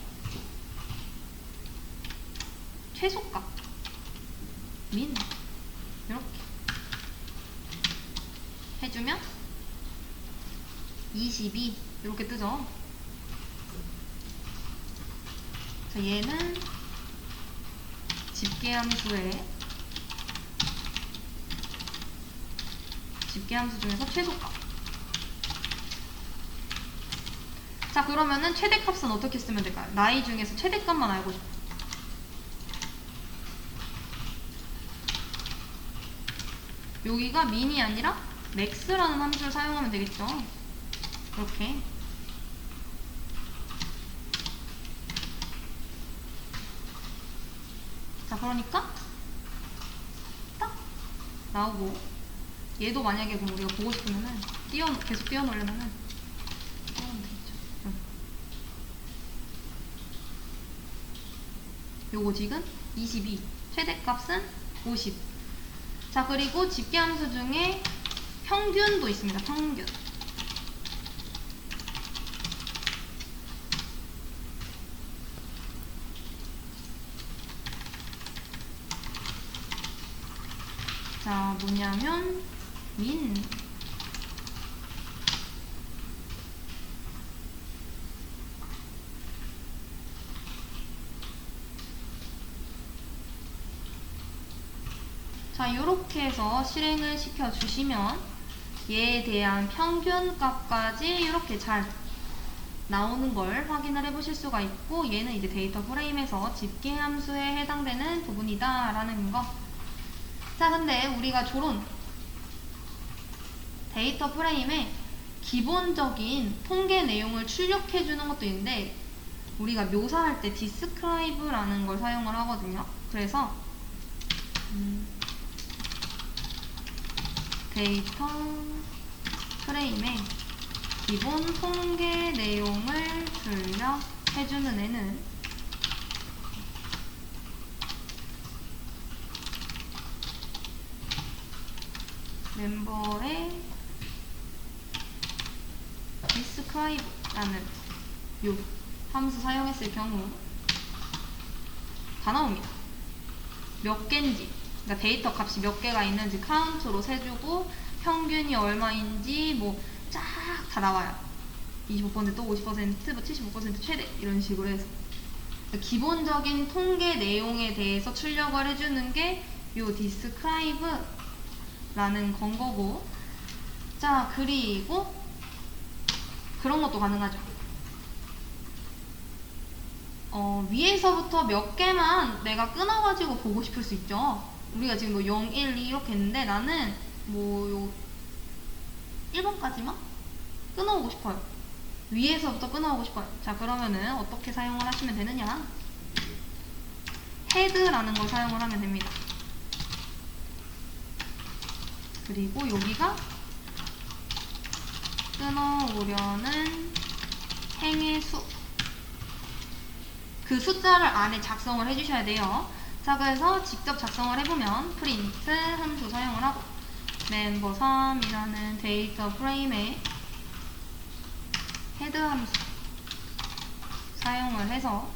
최소값 min 이렇게 해주면 22 이렇게 뜨죠. 자, 얘는 집계함수의 집계함수 중에서 최소값. 자, 그러면은 최대값은 어떻게 쓰면 될까요? 나이 중에서 최대값만 알고 싶어. 여기가 min이 아니라 max라는 함수를 사용하면 되겠죠. 이렇게. 자, 그러니까 딱 나오고, 얘도 만약에 그럼 우리가 보고 싶으면은 계속 띄워놓으려면은 띄워놓으면 되겠죠. 요거 지금 22, 최대값은 50. 자, 그리고 집계함수 중에 평균도 있습니다. 평균. 자, 뭐냐면 min 자, 요렇게 해서 실행을 시켜주시면 얘에 대한 평균값까지 이렇게 잘 나오는 걸 확인을 해보실 수가 있고, 얘는 이제 데이터 프레임에서 집계함수에 해당되는 부분이다 라는 거. 자, 근데 우리가 저런 데이터 프레임에 기본적인 통계 내용을 출력해주는 것도 있는데, 우리가 묘사할 때 describe라는 걸 사용을 하거든요. 그래서 데이터 프레임에 기본 통계 내용을 출력해주는 애는 멤버의 describe라는 요 함수 사용했을 경우 다 나옵니다. 몇 개인지, 그러니까 데이터 값이 몇 개가 있는지 카운트로 세주고, 평균이 얼마인지 뭐 쫙 다 나와요. 25%, 50%, 뭐 75% 최대 이런 식으로 해서 기본적인 통계 내용에 대해서 출력을 해주는 게 요 describe라는 건 거고. 자, 그리고 그런 것도 가능하죠. 위에서부터 몇 개만 내가 끊어가지고 보고 싶을 수 있죠. 우리가 지금 뭐 0, 1, 2 이렇게 했는데 나는 뭐 요 1번까지만 끊어오고 싶어요. 위에서부터 끊어오고 싶어요. 자, 그러면은 어떻게 사용을 하시면 되느냐? head라는 걸 사용을 하면 됩니다. 그리고 여기가 끊어오려는 행의 수, 그 숫자를 안에 작성을 해주셔야 돼요. 자, 그래서 직접 작성을 해보면 print 함수 사용을 하고 멤버 3이라는 데이터 프레임에 헤드 함수 사용을 해서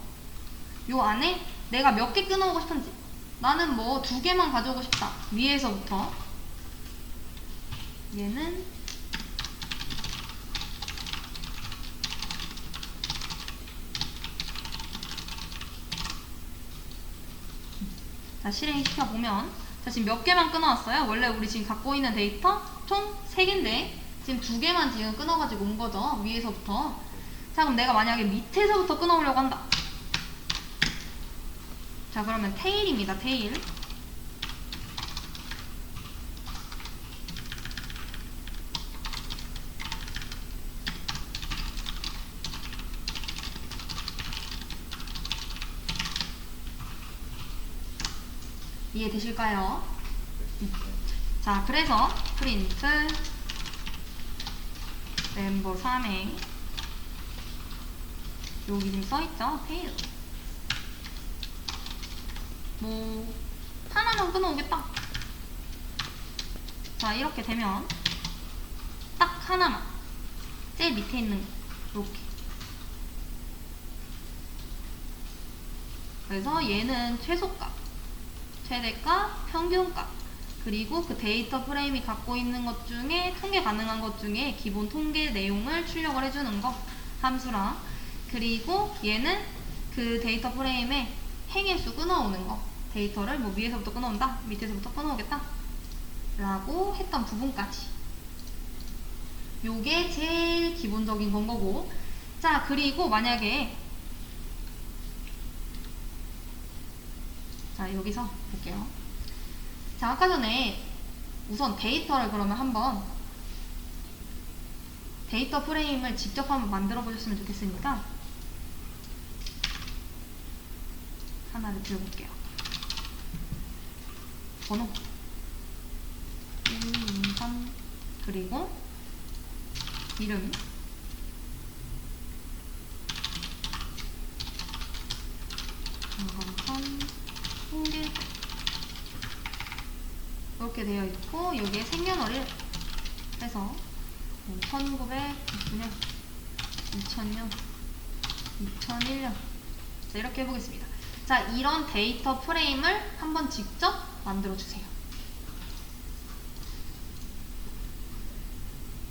요 안에 내가 몇 개 끊어오고 싶은지, 나는 뭐 2개만 가져오고 싶다. 위에서부터 얘는 자, 실행시켜보면, 자, 지금 몇 개만 끊어왔어요? 원래 우리 지금 갖고 있는 데이터 총 3개인데 지금 2개만 지금 끊어가지고 온 거죠. 위에서부터. 자, 그럼 내가 만약에 밑에서부터 끊어오려고 한다. 자, 그러면 테일입니다. 테일. 이해되실까요? 자, 그래서 print 멤버 3에 여기 지금 써있죠? 테일. 뭐 하나만 끊어오겠다. 자, 이렇게 되면 딱 하나만, 제일 밑에 있는 거 이렇게. 그래서 얘는 최소값, 최대값, 평균값, 그리고 그 데이터 프레임이 갖고 있는 것 중에 통계 가능한 것 중에 기본 통계 내용을 출력을 해주는 거 함수랑, 그리고 얘는 그 데이터 프레임에 행일수 끊어오는 거, 데이터를 뭐 위에서부터 끊어온다, 밑에서부터 끊어오겠다 라고 했던 부분까지. 요게 제일 기본적인 건 거고. 자, 그리고 만약에 자, 여기서 볼게요. 자, 아까 전에 우선 데이터를 그러면 한번 데이터 프레임을 직접 한번 만들어 보셨으면 좋겠으니까 하나를 지워볼게요. 번호 1, 2, 3, 그리고 이름, 강건선, 통계, 이렇게 되어 있고, 여기에 생년월일 해서 1999년, 2000년, 2001년. 자, 이렇게 해보겠습니다. 자, 이런 데이터 프레임을 한번 직접 만들어 주세요.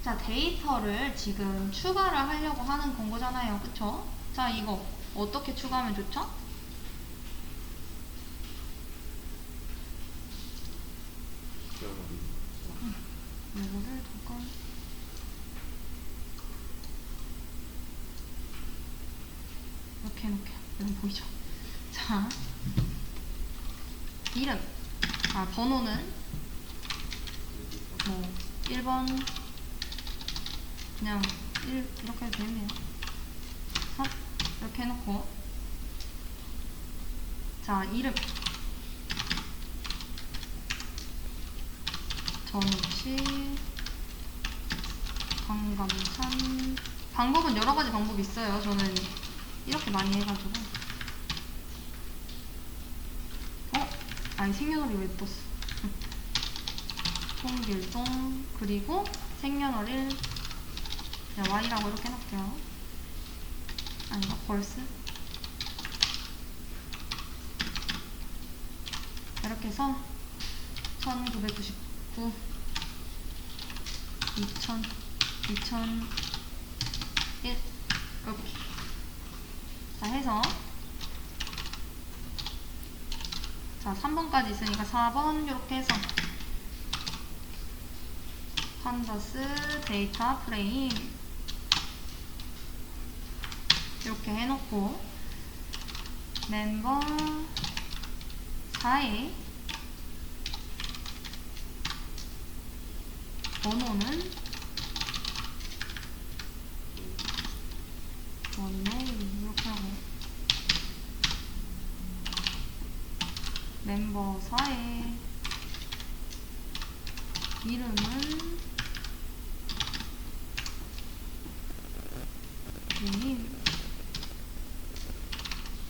자, 데이터를 지금 추가를 하려고 하는 건 거잖아요. 그쵸? 자, 이거 어떻게 추가하면 좋죠? 이거를 잠깐 이렇게 해놓을게요. 여러분 보이죠? 자, 이름, 번호는 뭐 1번 그냥 1 이렇게 해도 되겠네요. 3 이렇게 해놓고, 자, 이름 전우씨, 강감산. 방법은 여러가지 방법이 있어요. 저는 이렇게 많이 해가지고. 아니, 생년월일 왜 떴어? 송길동, 그리고 생년월일 그냥 Y라고 이렇게 해놓을게요. 아닌가? 벌스? 이렇게 해서 1999, 2000, 2001 이렇게. 자, 해서 자, 3번까지 있으니까 4번 이렇게 해서 판더스 데이터 프레임 이렇게 해놓고, 멤버 4에 번호는 이렇게 하고, 멤버 4에 이름은 님,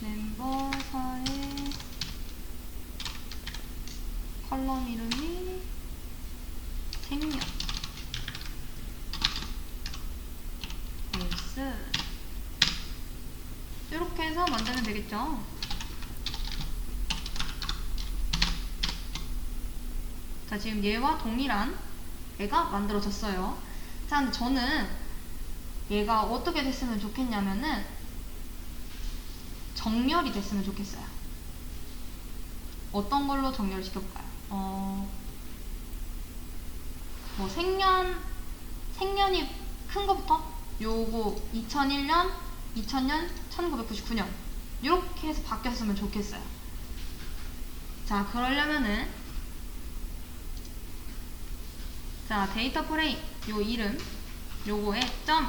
멤버 4에 컬럼 이름이 생년, 벌스. 이렇게 해서 만들면 되겠죠. 자, 지금 얘와 동일한 애가 만들어졌어요. 자, 근데 저는 얘가 어떻게 됐으면 좋겠냐면은 정렬이 됐으면 좋겠어요. 어떤 걸로 정렬을 시켜볼까요? 뭐 생년이 큰 거부터 요거 2001년, 2000년, 1999년 이렇게 해서 바뀌었으면 좋겠어요. 자, 그러려면은 자, 데이터 프레임 요 이름 요거에 점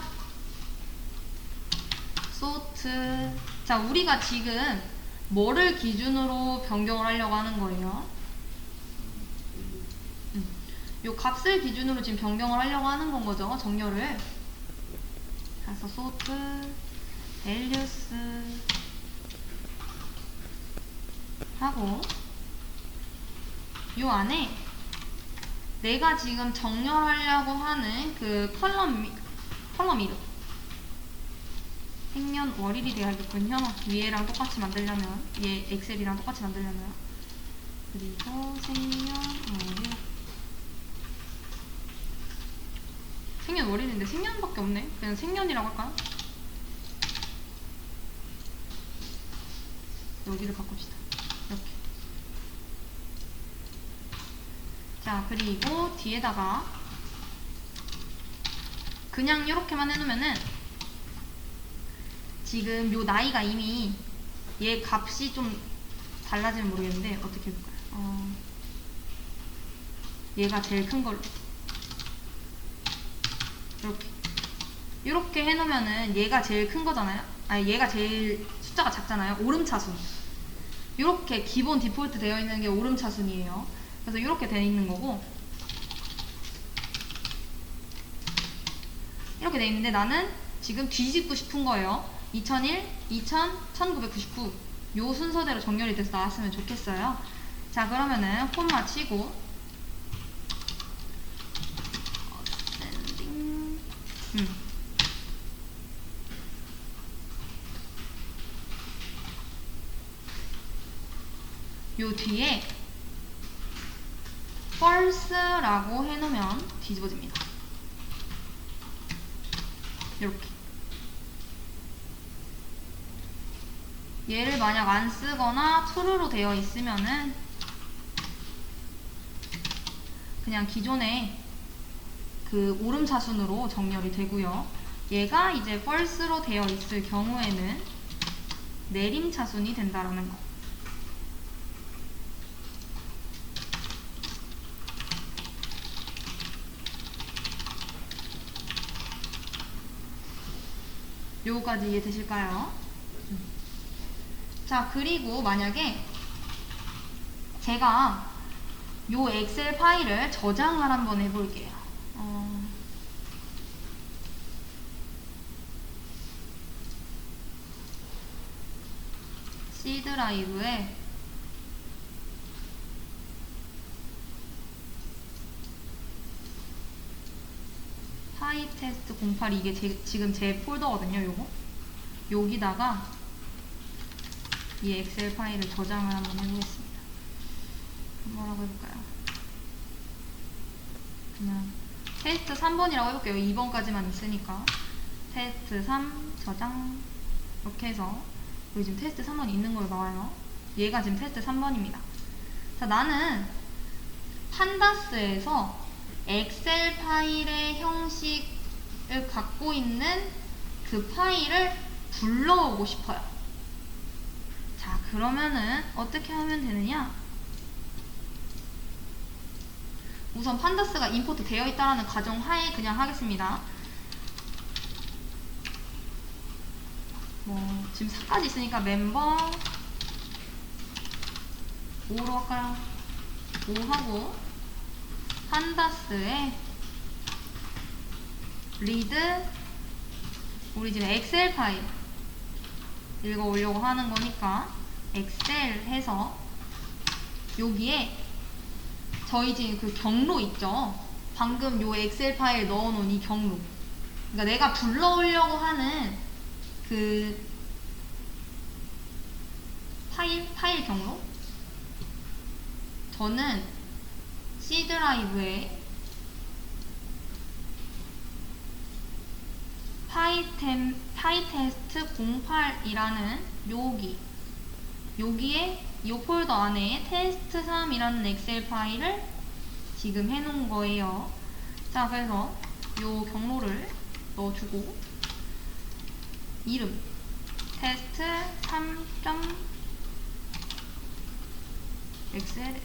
소트. 자, 우리가 지금 뭐를 기준으로 변경을 하려고 하는 거예요? 요 값을 기준으로 지금 변경을 하려고 하는 건 거죠. 정렬을. 그래서 소트 values 하고, 요 안에 내가 지금 정렬하려고 하는 그 컬럼 이름, 생년월일이 돼야겠군요. 위에랑 똑같이 만들려면, 얘 엑셀이랑 똑같이 만들려면 그리고 생년월일. 생년월일인데 생년밖에 없네. 그냥 생년이라고 할까요? 여기를 바꿉시다. 이렇게. 자, 그리고 뒤에다가 그냥 이렇게만 해놓으면은 지금 요 나이가 이미 얘 값이 좀 달라지면 모르겠는데 어떻게 해볼까요? 얘가 제일 큰 걸로 이렇게 해놓으면은 얘가 제일 큰 거잖아요. 아니 얘가 제일 숫자가 작잖아요. 오름차순. 이렇게 기본 디폴트 되어 있는 게 오름차순이에요. 그래서 이렇게 되어 있는 거고, 이렇게 되어 있는데 나는 지금 뒤집고 싶은 거예요. 2001, 2000, 1999 요 순서대로 정렬이 돼서 나왔으면 좋겠어요. 자, 그러면은 콤마 치고 요 뒤에 false라고 해놓으면 뒤집어집니다. 이렇게. 얘를 만약 안 쓰거나 true로 되어 있으면은 그냥 기존에 그 오름차순으로 정렬이 되고요. 얘가 이제 false로 되어 있을 경우에는 내림차순이 된다라는 거. 요거까지 이해되실까요? 자, 그리고 만약에 제가 요 엑셀 파일을 저장을 한번 해볼게요. C 드라이브에 파이테스트 08 이게 지금 제 폴더거든요. 요거 여기다가 이 엑셀 파일을 저장을 한번 해보겠습니다. 뭐라고 해볼까요? 그냥 테스트 3번이라고 해볼게요. 2번까지만 있으니까 테스트 3 저장 이렇게 해서 여기 지금 테스트 3번이 있는 걸로 나와요. 얘가 지금 테스트 3번입니다. 자, 나는 판다스에서 엑셀 파일의 형식을 갖고 있는 그 파일을 불러오고 싶어요. 자, 그러면은 어떻게 하면 되느냐? 우선 판다스가 임포트 되어 있다는 가정하에 그냥 하겠습니다. 뭐 지금 4까지 있으니까 멤버 5로 할까요? 5 하고 판다스에 리드 우리 지금 엑셀 파일 읽어오려고 하는 거니까 엑셀 해서 여기에 저희 지금 그 경로 있죠? 방금 요 엑셀 파일 넣어놓은 이 경로, 그러니까 내가 불러오려고 하는 그 파일 경로, 저는 C 드라이브에 파이테스트 08이라는 여기에 이 폴더 안에 테스트3이라는 엑셀 파일을 지금 해놓은 거예요. 자, 그래서 이 경로를 넣어주고 이름 테스트 3.xls.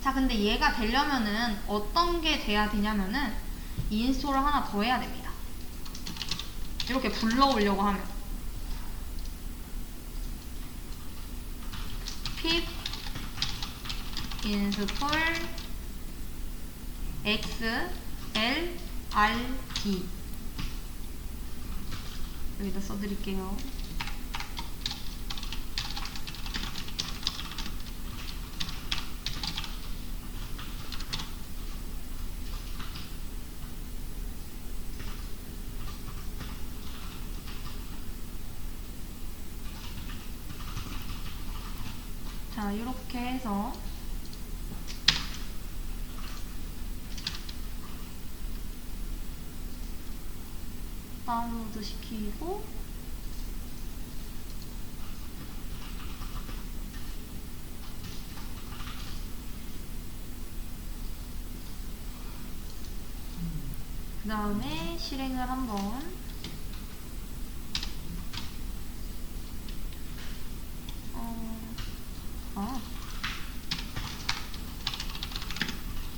자, 근데 얘가 되려면은 어떤 게 돼야 되냐면은 인스톨을 하나 더 해야 됩니다. 이렇게 불러오려고 하면 pip install xlrd 여기다 써드릴게요. 자, 이렇게 해서 다운로드 시키고 그 다음에 실행을 한번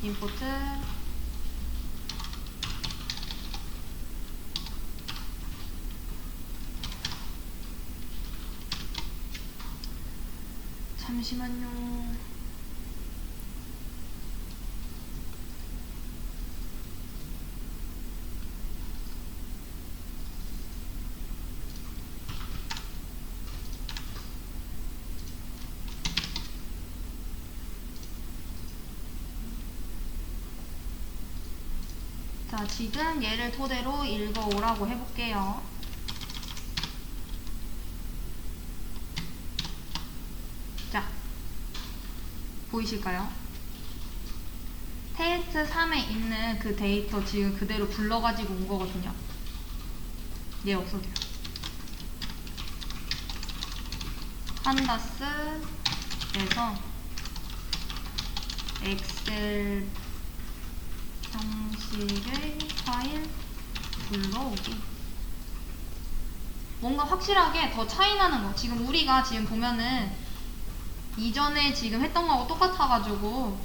임포트 잠시만요. 자, 지금 얘를 토대로 읽어오라고 해볼게요. 자, 보이실까요? 테스트 3에 있는 그 데이터 지금 그대로 불러가지고 온 거거든요. 얘 없어져요. 판다스에서 엑셀 형식의 파일 불러오기. 뭔가 확실하게 더 차이 나는 거. 지금 우리가 지금 보면은 이전에 지금 했던 거하고 똑같아가지고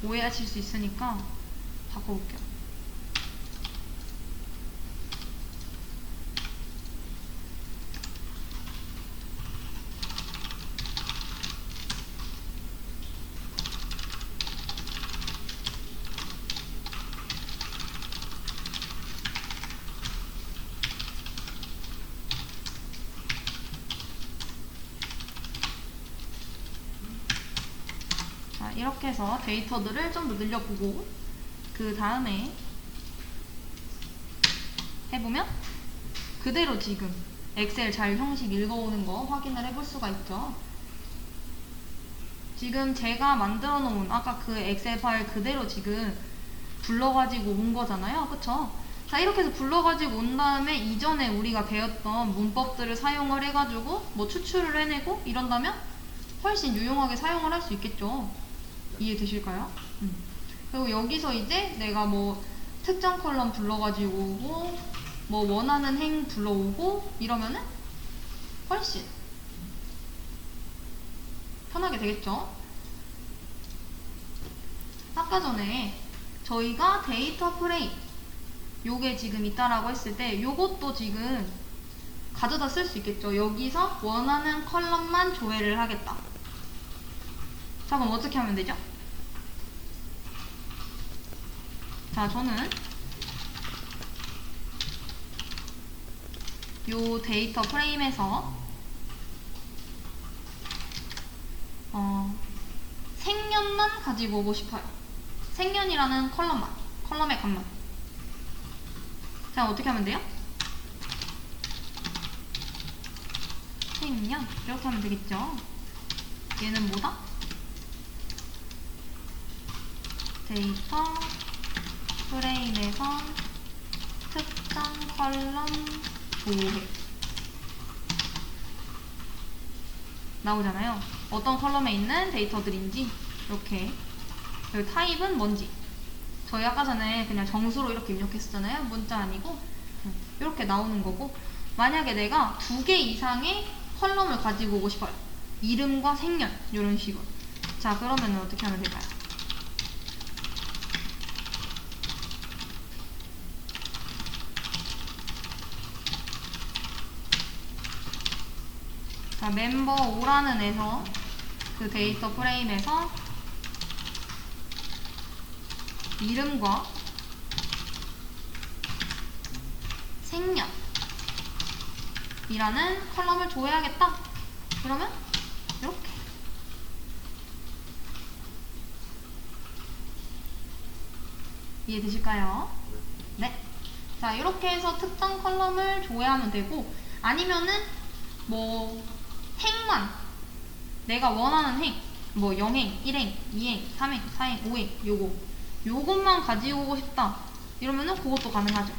오해하실 수 있으니까 바꿔볼게요. 자, 이렇게 해서 데이터들을 좀 더 늘려보고 그 다음에 해보면 그대로 지금 엑셀 잘 형식 읽어오는 거 확인을 해볼 수가 있죠. 지금 제가 만들어 놓은 아까 그 엑셀 파일 그대로 지금 불러가지고 온 거잖아요. 그쵸? 자, 이렇게 해서 불러가지고 온 다음에 이전에 우리가 배웠던 문법들을 사용을 해가지고 뭐 추출을 해내고 이런다면 훨씬 유용하게 사용을 할 수 있겠죠. 이해되실까요? 그리고 여기서 이제 내가 뭐 특정 컬럼 불러가지고 오고 뭐 원하는 행 불러오고 이러면은 훨씬 편하게 되겠죠. 아까 전에 저희가 데이터 프레임 요게 지금 있다라고 했을 때 요것도 지금 가져다 쓸 수 있겠죠. 여기서 원하는 컬럼만 조회를 하겠다. 자, 그럼 어떻게 하면 되죠? 자, 저는 요 데이터 프레임에서 생년만 가지고 오고 싶어요. 생년이라는 컬럼의 값만. 자, 어떻게 하면 돼요? 생년 이렇게 하면 되겠죠. 얘는 뭐다? 데이터 프레임에서 특정 컬럼 조회 나오잖아요. 어떤 컬럼에 있는 데이터들인지 이렇게. 그리고 타입은 뭔지. 저희 아까 전에 그냥 정수로 이렇게 입력했었잖아요. 문자 아니고 이렇게 나오는 거고, 만약에 내가 2개 이상의 컬럼을 가지고 오고 싶어요. 이름과 생년 이런 식으로. 자, 그러면 어떻게 하면 될까요? 자, 멤버 5라는 에서 그 데이터 프레임에서 이름과 생년 이라는 컬럼을 조회하겠다. 그러면 이렇게 이해되실까요? 네. 자, 이렇게 해서 특정 컬럼을 조회하면 되고, 아니면은 뭐 행만 내가 원하는 행, 뭐 0행, 1행, 2행, 3행, 4행, 5행 요것만 가지고 오고 싶다 이러면은 그것도 가능하죠.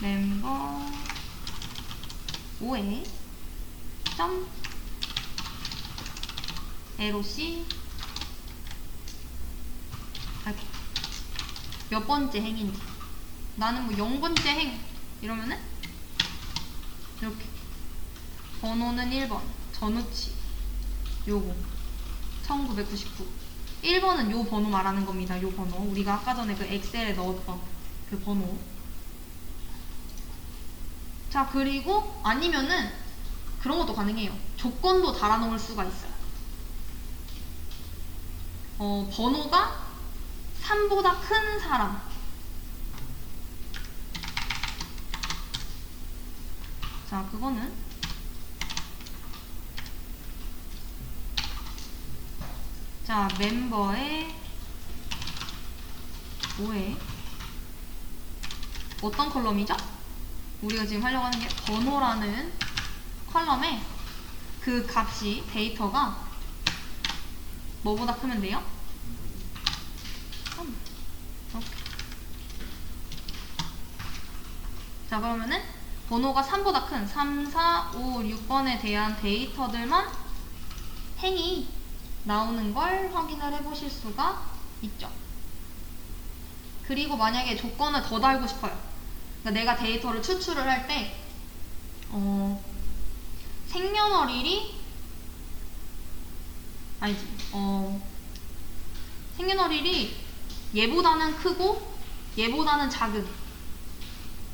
멤버 5에 점 LOC 이렇게 몇 번째 행인지 나는 뭐 0번째 행 이러면은 이렇게 번호는 1번 전우치 요거 1999 1번은 요 번호 말하는 겁니다. 요 번호 우리가 아까 전에 그 엑셀에 넣었던 그 번호. 자, 그리고 아니면은 그런 것도 가능해요. 조건도 달아놓을 수가 있어요. 번호가 3보다 큰 사람. 자, 그거는 자, 멤버의 5에 어떤 컬럼이죠? 우리가 지금 하려고 하는 게 번호라는 컬럼에 그 값이 데이터가 뭐보다 크면 돼요? 3 이렇게. 자, 그러면은 번호가 3보다 큰 3, 4, 5, 6번에 대한 데이터들만 행이 나오는 걸 확인을 해보실 수가 있죠. 그리고 만약에 조건을 더 달고 싶어요. 그러니까 내가 데이터를 추출을 할 때 생년월일이 아니지 생년월일이 얘보다는 크고 얘보다는 작은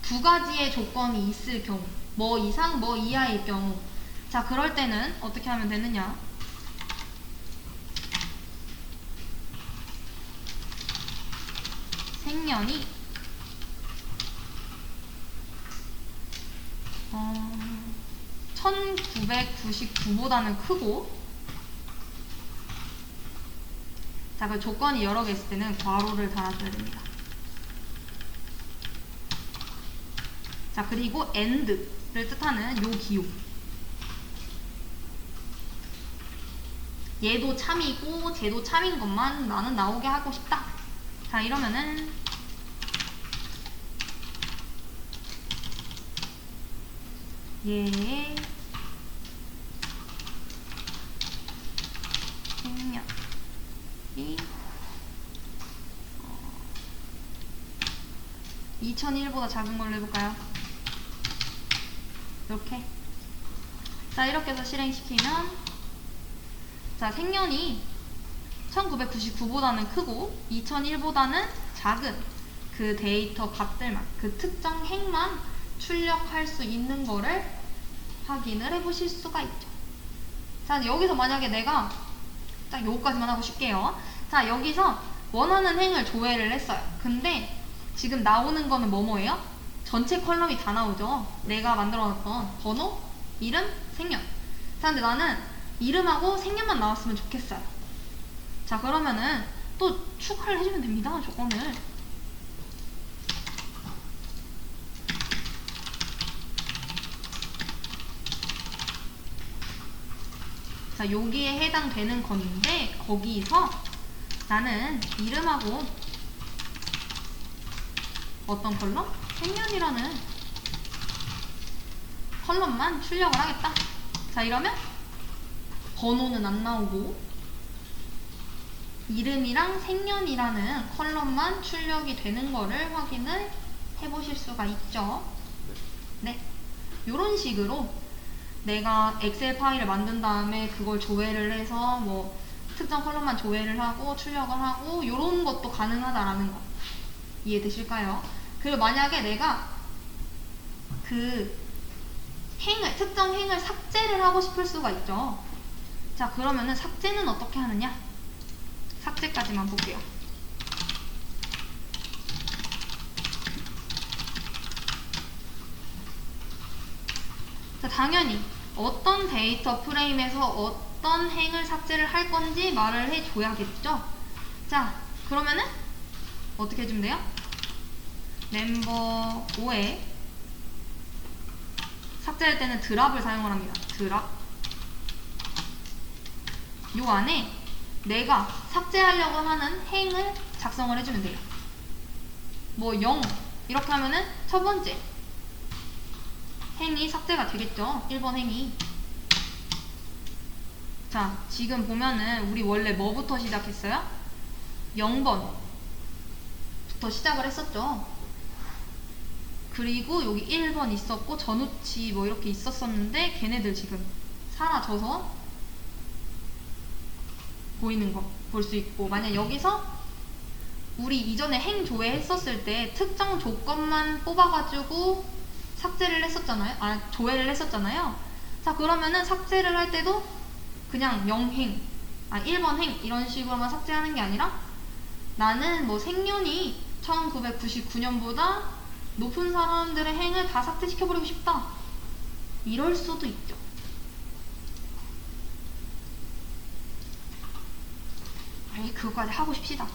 두 가지의 조건이 있을 경우 뭐 이상 뭐 이하일 경우 자 그럴 때는 어떻게 하면 되느냐 생년이 1999보다는 크고 자, 그 조건이 여러 개 있을 때는 괄호를 달아줘야 됩니다. 자, 그리고 AND를 뜻하는 요 기호 얘도 참이고 쟤도 참인 것만 나는 나오게 하고 싶다. 자, 이러면은 얘의 생년이 2001보다 작은 걸로 해볼까요? 이렇게 자 이렇게 해서 실행시키면 자 생년이 1999보다는 크고 2001보다는 작은 그 데이터 값들만 그 특정 행만 출력할 수 있는 거를 확인을 해보실 수가 있죠. 자 여기서 만약에 내가 딱 요거까지만 하고 쉴게요. 자 여기서 원하는 행을 조회를 했어요. 근데 지금 나오는 거는 뭐뭐예요? 전체 컬럼이 다 나오죠. 내가 만들어놨던 번호, 이름, 생년. 자 근데 나는 이름하고 생년만 나왔으면 좋겠어요. 자 그러면은 또 추가를 해주면 됩니다. 조건을. 자 여기에 해당되는 건데 거기서 나는 이름하고 어떤 컬럼? 생년이라는 컬럼만 출력을 하겠다. 자 이러면 번호는 안 나오고 이름이랑 생년이라는 컬럼만 출력이 되는 거를 확인을 해보실 수가 있죠. 네, 요런 식으로 내가 엑셀 파일을 만든 다음에 그걸 조회를 해서 뭐 특정 컬럼만 조회를 하고 출력을 하고 요런 것도 가능하다라는 거 이해되실까요? 그리고 만약에 내가 그 행을 특정 행을 삭제를 하고 싶을 수가 있죠. 자 그러면은 삭제는 어떻게 하느냐? 삭제까지만 볼게요. 자 당연히 어떤 데이터 프레임에서 어떤 행을 삭제를 할 건지 말을 해줘야겠죠. 자, 그러면은 어떻게 해주면 돼요? 멤버 5에 삭제할 때는 드랍을 사용을 합니다. 드랍. 요 안에 내가 삭제하려고 하는 행을 작성을 해주면 돼요. 뭐 0 이렇게 하면은 첫 번째 행이 삭제가 되겠죠. 1번 행이. 자, 지금 보면은 우리 원래 뭐부터 시작했어요? 0번부터 시작을 했었죠. 그리고 여기 1번 있었고 전우치 뭐 이렇게 있었었는데 걔네들 지금 사라져서 보이는 거 볼 수 있고, 만약 여기서 우리 이전에 행 조회했었을 때 특정 조건만 뽑아가지고 삭제를 했었잖아요. 조회를 했었잖아요. 자, 그러면은 삭제를 할 때도 그냥 0행, 1번 행 이런 식으로만 삭제하는 게 아니라 나는 뭐 생년이 1999년보다 높은 사람들의 행을 다 삭제시켜버리고 싶다. 이럴 수도 있죠. 그거까지 하고 싶시다.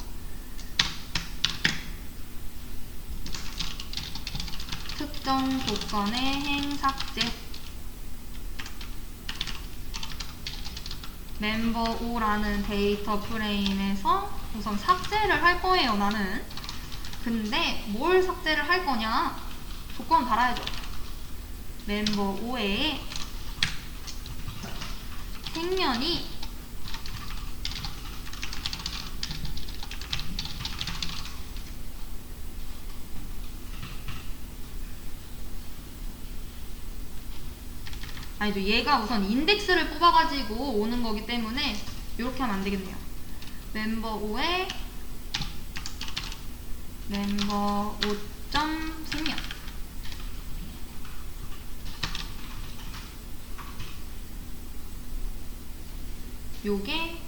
특정 조건의 행 삭제. 멤버 5라는 데이터 프레임에서 우선 삭제를 할 거예요, 나는. 근데 뭘 삭제를 할 거냐? 조건 달아야죠. 멤버 5에 생년이 아니죠. 얘가 우선 인덱스를 뽑아가지고 오는 거기 때문에 이렇게 하면 안 되겠네요. 멤버 5에 멤버 5점 생년. 요게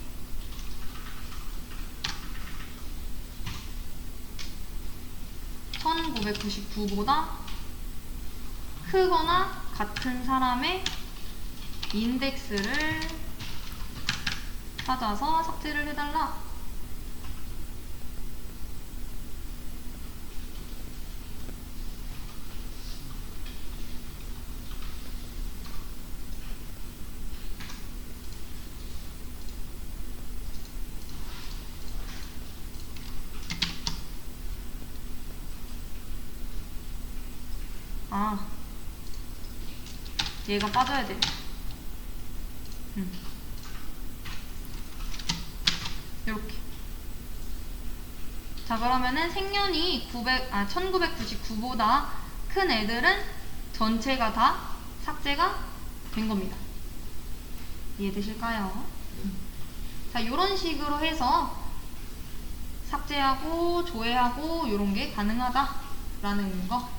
(1999보다) 크거나 같은 사람의 인덱스를 찾아서 삭제를 해달라. 얘가 빠져야 돼. 요렇게. 자, 그러면은 생년이 1999보다 큰 애들은 전체가 다 삭제가 된 겁니다. 이해되실까요? 자, 요런 식으로 해서 삭제하고 조회하고 요런 게 가능하다라는 거